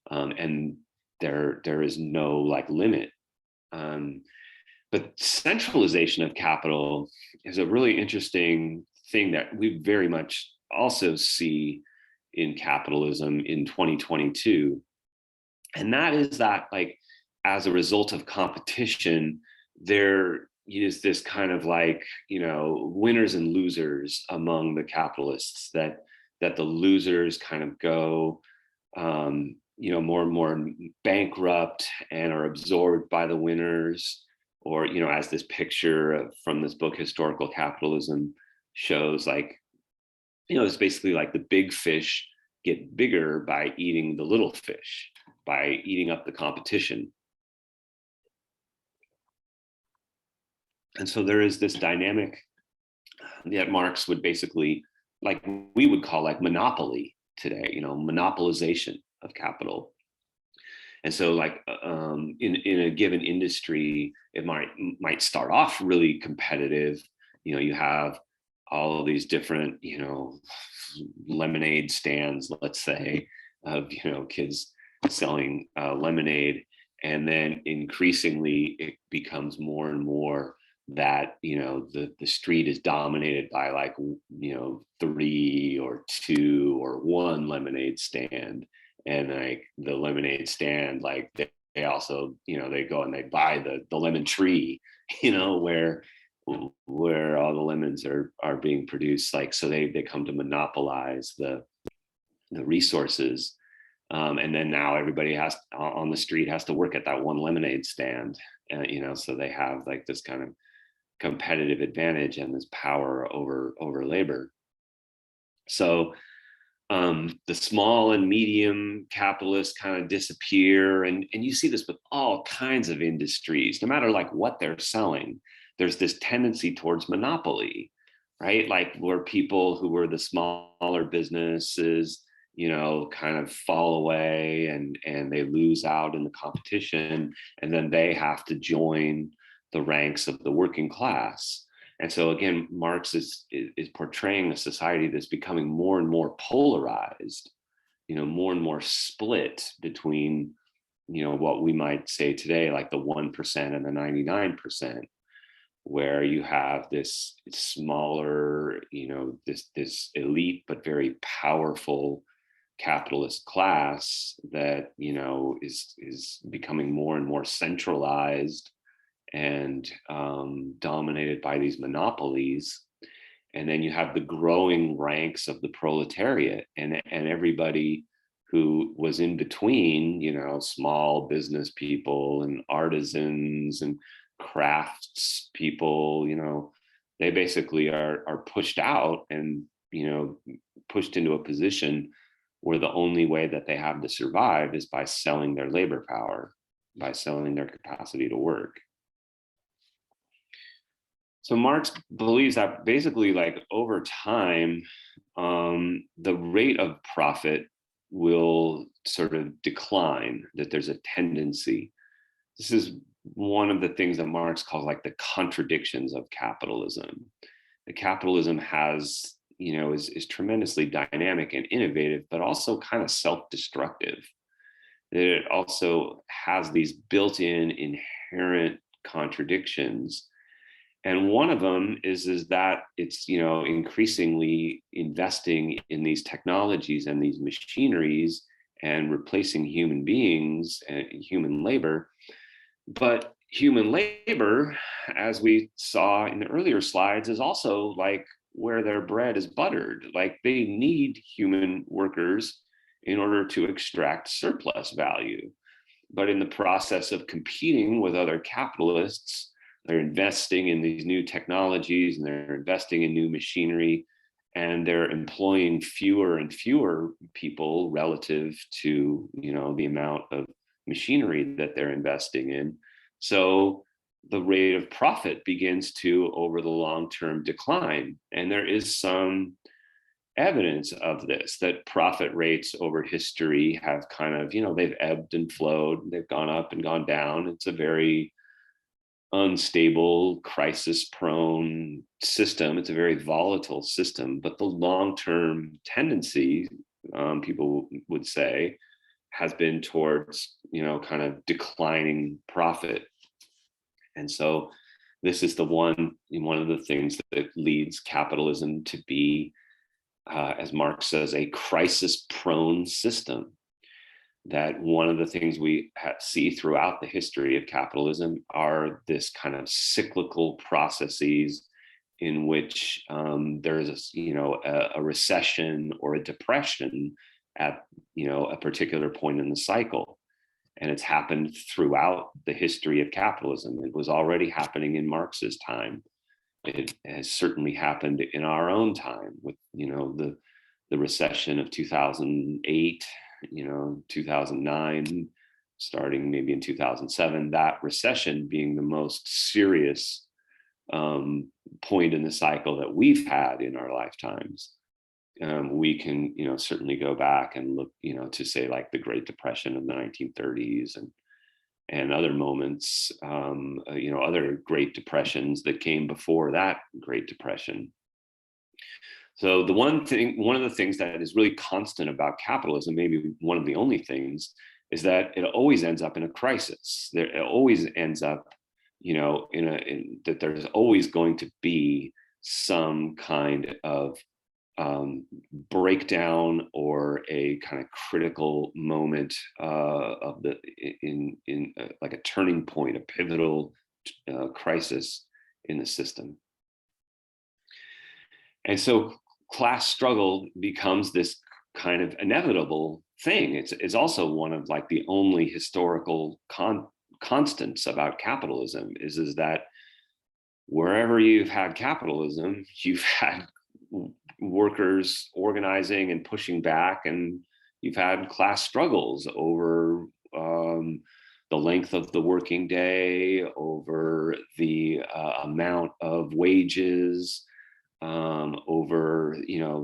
and there is no, like, limit. But centralization of capital is a really interesting thing that we very much also see in capitalism in 2022, and that is that, like, as a result of competition, there is this kind of, like, winners and losers among the capitalists, that the losers kind of go more and more bankrupt and are absorbed by the winners, or as this picture from this book Historical Capitalism shows, like, it's basically like the big fish get bigger by eating the little fish, by eating up the competition. And so there is this dynamic that Marx would basically, like, we would call, like, monopoly today, monopolization of capital. And so, like, in a given industry, it might start off really competitive. You have all of these different, lemonade stands, let's say, of kids selling lemonade, and then increasingly it becomes more and more that the street is dominated by, like, 3 or 2 or 1 lemonade stand, and, like, the lemonade stand, like, they also they go and they buy the lemon tree, where all the lemons are being produced, like, so they come to monopolize the resources. And then now everybody on the street has to work at that 1 lemonade stand, so they have, like, this kind of competitive advantage and this power over labor. So the small and medium capitalists kind of disappear, and you see this with all kinds of industries. No matter, like, what they're selling, there's this tendency towards monopoly, right? Like, where people who were the smaller businesses kind of fall away, and they lose out in the competition, and then they have to join the ranks of the working class. And so again, Marx is portraying a society that's becoming more and more polarized, more and more split between, what we might say today, like the 1% and the 99%, where you have this smaller, this elite but very powerful capitalist class that is becoming more and more centralized and dominated by these monopolies. And then you have the growing ranks of the proletariat, and everybody who was in between, small business people and artisans and crafts people, they basically are pushed out and pushed into a position where the only way that they have to survive is by selling their labor power, by selling their capacity to work. So Marx believes that basically, like, over time, the rate of profit will sort of decline, that there's a tendency. This is one of the things that Marx calls, like, the contradictions of capitalism. The capitalism has, is tremendously dynamic and innovative, but also kind of self-destructive. It also has these built-in inherent contradictions. And one of them is that it's, increasingly investing in these technologies and these machineries and replacing human beings and human labor. But human labor, as we saw in the earlier slides, is also like where their bread is buttered. Like they need human workers in order to extract surplus value. But in the process of competing with other capitalists, they're investing in these new technologies and they're investing in new machinery, and they're employing fewer and fewer people relative to, the amount of machinery that they're investing in. So the rate of profit begins to, over the long term, decline. And there is some evidence of this, that profit rates over history have kind of, they've ebbed and flowed, they've gone up and gone down. It's a very unstable, crisis prone system. It's a very volatile system, but the long-term tendency, people would say, has been towards, kind of declining profit. And so this is one of the things that leads capitalism to be, as Marx says, a crisis-prone system. That one of the things we see throughout the history of capitalism are this kind of cyclical processes in which there's a recession or a depression at a particular point in the cycle. And it's happened throughout the history of capitalism. It was already happening in Marx's time. It has certainly happened in our own time with, the recession of 2008, 2009, starting maybe in 2007, that recession being the most serious point in the cycle that we've had in our lifetimes. We can, certainly go back and look, to say like the Great Depression of the 1930s and other moments, other Great Depressions that came before that Great Depression. So one of the things that is really constant about capitalism, maybe one of the only things, is that it always ends up in a crisis. It always ends up, that there's always going to be some kind of breakdown or a kind of critical moment of like a turning point, a pivotal crisis in the system. And so class struggle becomes this kind of inevitable thing. It's also one of like the only historical constants about capitalism is that wherever you've had capitalism, you've had workers organizing and pushing back, and you've had class struggles over the length of the working day, over the amount of wages, over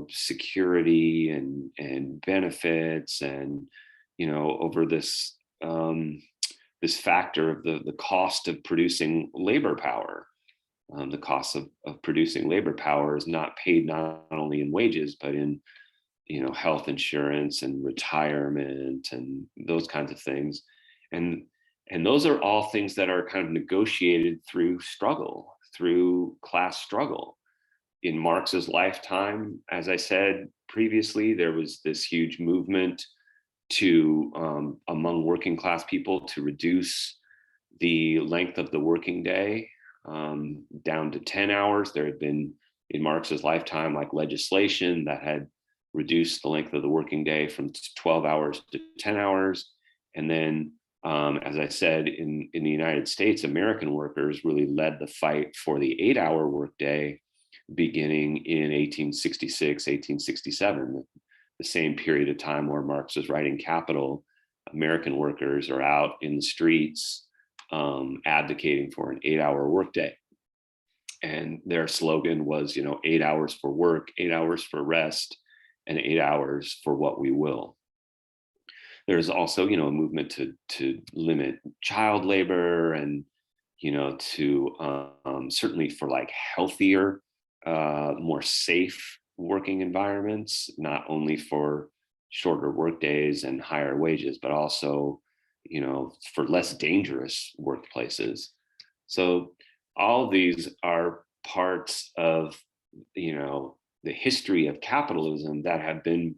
security and benefits, and over this this factor of the cost of producing labor power. The cost of producing labor power is not paid not only in wages, but in health insurance and retirement and those kinds of things. And those are all things that are kind of negotiated through struggle, through class struggle. In Marx's lifetime, as I said previously, there was this huge movement to among working class people to reduce the length of the working day down to 10 hours. There had been in Marx's lifetime like legislation that had reduced the length of the working day from 12 hours to 10 hours. And then, as I said, in the United States, American workers really led the fight for the 8-hour workday beginning in 1866, 1867, the same period of time where Marx was writing Capital. American workers are out in the streets advocating for an 8-hour workday. And their slogan was, 8 hours for work, 8 hours for rest, and 8 hours for what we will. There's also, a movement to limit child labor and, to certainly for like healthier, more safe working environments, not only for shorter work days and higher wages, but also, for less dangerous workplaces. So all of these are parts of, you know, the history of capitalism that have been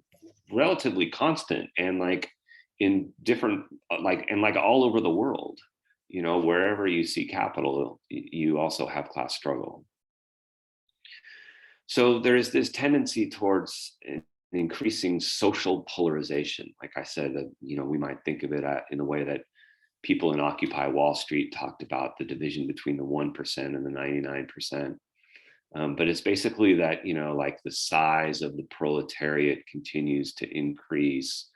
relatively constant, and like in different, like, and like all over the world, you know, wherever you see capital, you also have class struggle. So there is this tendency towards an increasing social polarization. Like I said, that, you know, we might think of it in a way that people in Occupy Wall Street talked about the division between the 1% and the 99%. But it's basically that, you know, like the size of the proletariat continues to increase.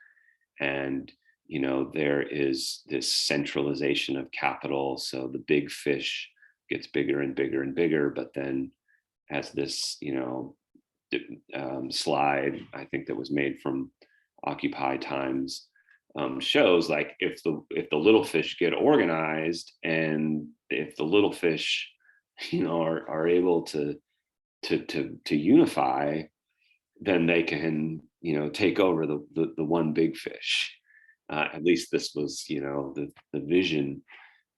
And, you know, there is this centralization of capital. So the big fish gets bigger and bigger and bigger. But then, as this, you know, slide, I think that was made from Occupy Times, shows, like if the little fish get organized, and if the little fish, you know, are able to unify, then they can, you know, take over the one big fish. At least this was, you know, the vision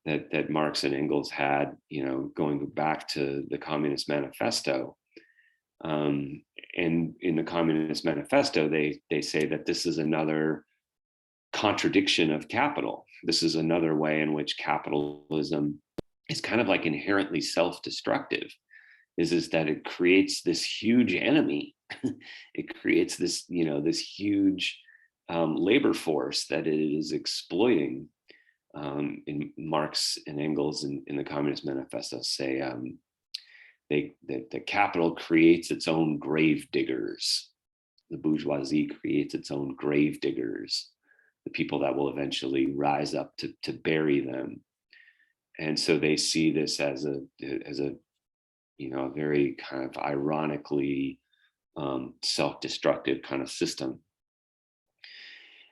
that Marx and Engels had, you know, going back to the Communist Manifesto. And in the Communist Manifesto, they say that this is another contradiction of capital. This is another way in which capitalism is kind of like inherently self-destructive, is that it creates this huge enemy. It creates this, you know, this huge labor force that it is exploiting. In Marx and Engels in the Communist Manifesto say the capital creates its own grave diggers. The bourgeoisie creates its own grave diggers, the people that will eventually rise up to bury them. And so they see this as a you know, a very kind of ironically self-destructive kind of system.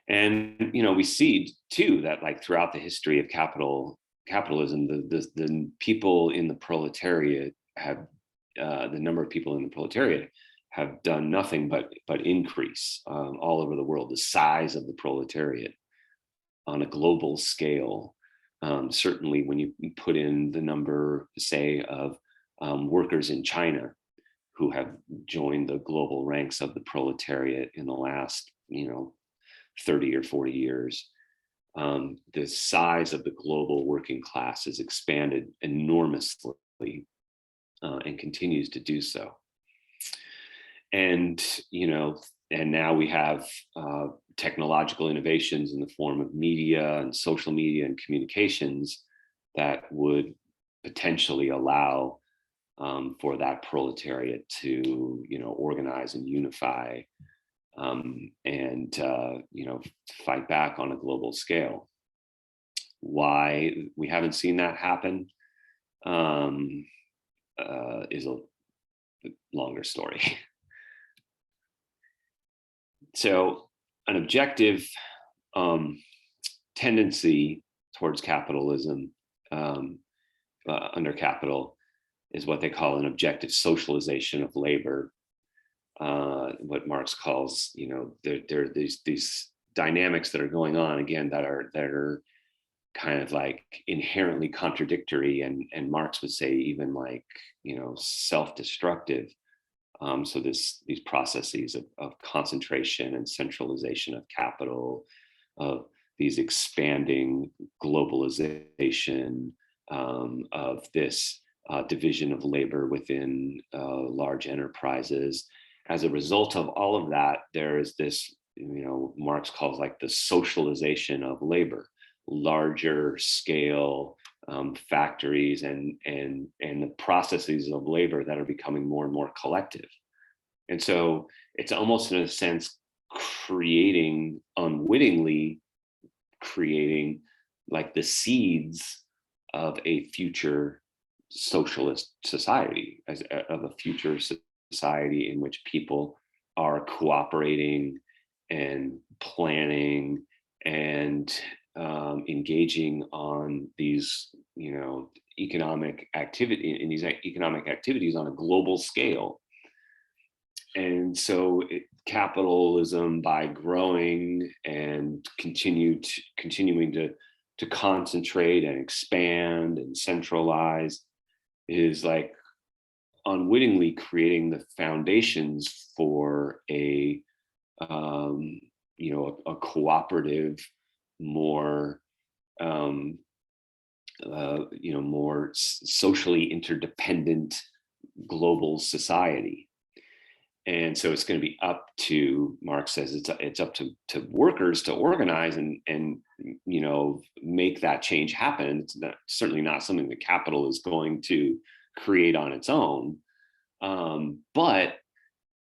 And, you know, we see too that, like, throughout the history of capitalism, the people in the proletariat have the number of people in the proletariat have done nothing but increase all over the world. The size of the proletariat on a global scale, certainly when you put in the number, say, of workers in China who have joined the global ranks of the proletariat in the last, you know, 30 or 40 years, the size of the global working class has expanded enormously, and continues to do so. And, you know, and now we have technological innovations in the form of media and social media and communications that would potentially allow for that proletariat to, you know, organize and unify, and you know, fight back on a global scale. Why we haven't seen that happen is a longer story. So an objective tendency towards capitalism under capital is what they call an objective socialization of labor. What Marx calls, you know, there are these dynamics that are going on, again, that are kind of like inherently contradictory, and Marx would say even, like, you know, self-destructive. So these processes of concentration and centralization of capital, of these expanding globalization, of this division of labor within large enterprises. As a result of all of that, there is this, you know, Marx calls like the socialization of labor, larger scale factories and the processes of labor that are becoming more and more collective. And so it's almost, in a sense, unwittingly creating like the seeds of a future socialist society, of a future society in which people are cooperating and planning and engaging on these, you know, economic activities on a global scale. And so capitalism, by growing and continuing to to concentrate and expand and centralize, is like unwittingly creating the foundations for a a cooperative, more more socially interdependent global society. And so it's going to be up to, Marx says, it's up to workers to organize and make that change happen. It's certainly not something that capital is going to create on its own, but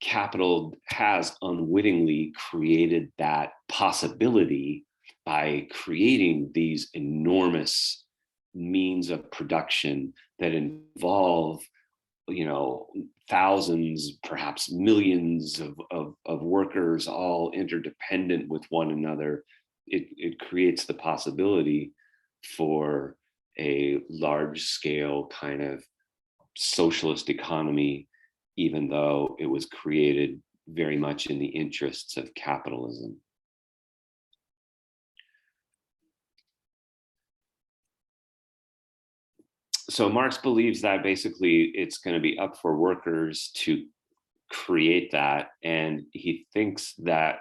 capital has unwittingly created that possibility by creating these enormous means of production that involve thousands, perhaps millions of workers, all interdependent with one another. It creates the possibility for a large scale kind of socialist economy, even though it was created very much in the interests of capitalism. So Marx believes that basically it's going to be up for workers to create that, and he thinks that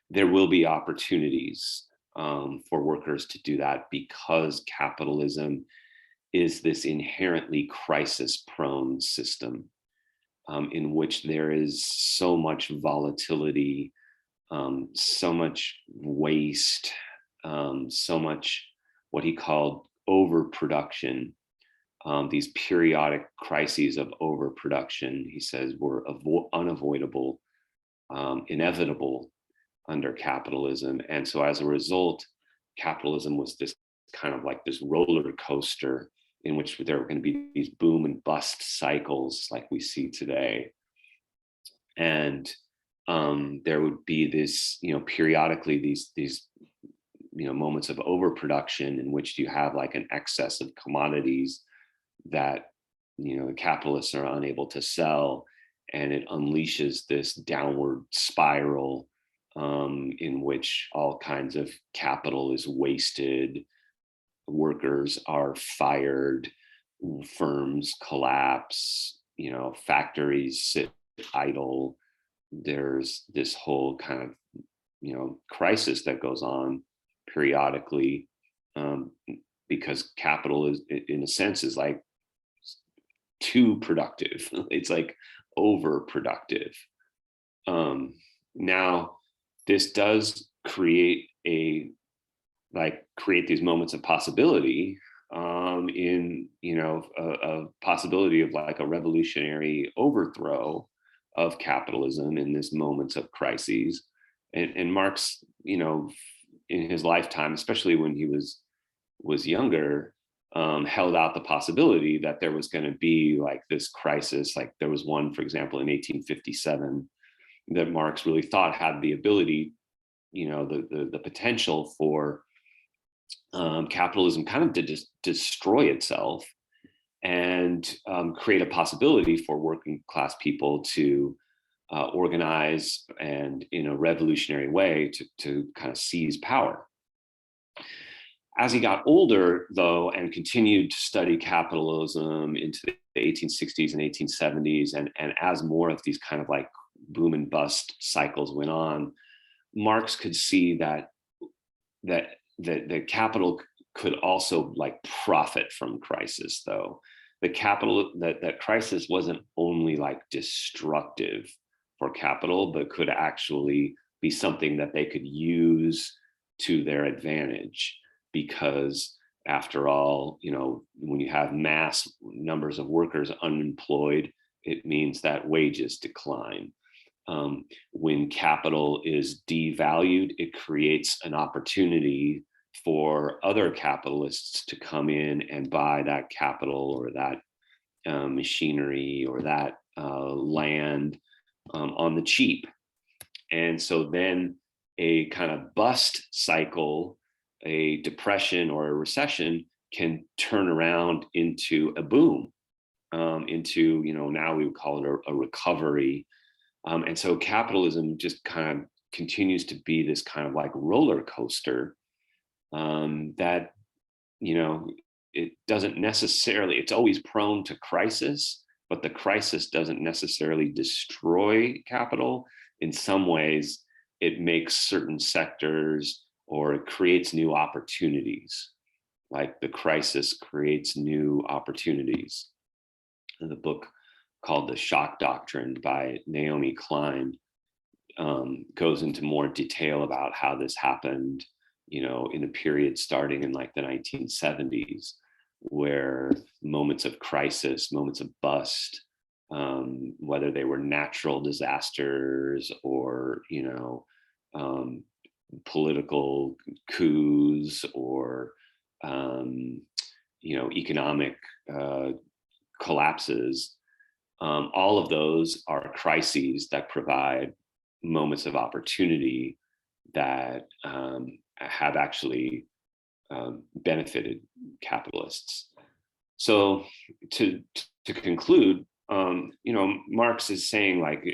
there will be opportunities for workers to do that, because capitalism is this inherently crisis-prone system in which there is so much volatility, so much waste, so much what he called overproduction, these periodic crises of overproduction, he says, were unavoidable, inevitable under capitalism. And so as a result, capitalism was this kind of like this roller coaster in which there were going to be these boom and bust cycles like we see today. And there would be this, periodically these moments of overproduction in which you have like an excess of commodities that the capitalists are unable to sell, and it unleashes this downward spiral in which all kinds of capital is wasted, workers are fired, firms collapse, factories sit idle. There's this whole kind of crisis that goes on periodically, because capital is, in a sense, is like too productive. It's like overproductive. Now, this does create these moments of possibility, in a possibility of like a revolutionary overthrow of capitalism in this moments of crises. And Marx, in his lifetime, especially when he was younger, held out the possibility that there was going to be like this crisis. Like there was one, for example, in 1857 that Marx really thought had the ability, the potential for capitalism kind of to just destroy itself and create a possibility for working class people to organize and in a revolutionary way to kind of seize power. As he got older, though, and continued to study capitalism into the 1860s and 1870s, and as more of these kind of like boom and bust cycles went on, Marx could see that capital could also like profit from crisis, though. That crisis wasn't only like destructive for capital, but could actually be something that they could use to their advantage. Because after all, when you have mass numbers of workers unemployed, it means that wages decline. When capital is devalued, it creates an opportunity for other capitalists to come in and buy that capital or that machinery or that land on the cheap. And so then a kind of bust cycle, a depression or a recession, can turn around into a boom, into, now we would call it a recovery. And so capitalism just kind of continues to be this kind of like roller coaster that, it doesn't necessarily, it's always prone to crisis, but the crisis doesn't necessarily destroy capital. In some ways, it makes certain sectors, or it creates new opportunities. Like the crisis creates new opportunities. In the book called The Shock Doctrine by Naomi Klein, goes into more detail about how this happened, in a period starting in like the 1970s, where moments of crisis, moments of bust, whether they were natural disasters or, um, political coups or, um, economic collapses, all of those are crises that provide moments of opportunity that have actually benefited capitalists. So to conclude, Marx is saying like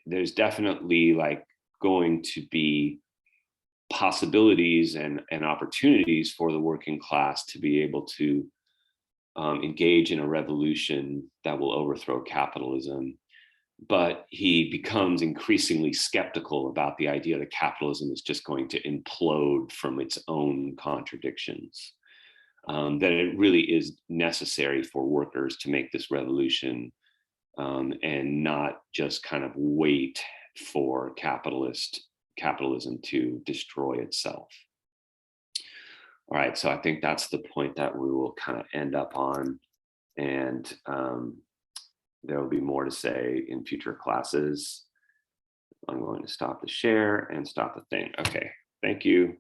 there's definitely like going to be possibilities and opportunities for the working class to be able to engage in a revolution that will overthrow capitalism. But he becomes increasingly skeptical about the idea that capitalism is just going to implode from its own contradictions, that it really is necessary for workers to make this revolution, and not just kind of wait for capitalism to destroy itself. All right, so I think that's the point that we will kind of end up on, and there will be more to say in future classes. I'm going to stop the share and stop the thing. Okay, thank you.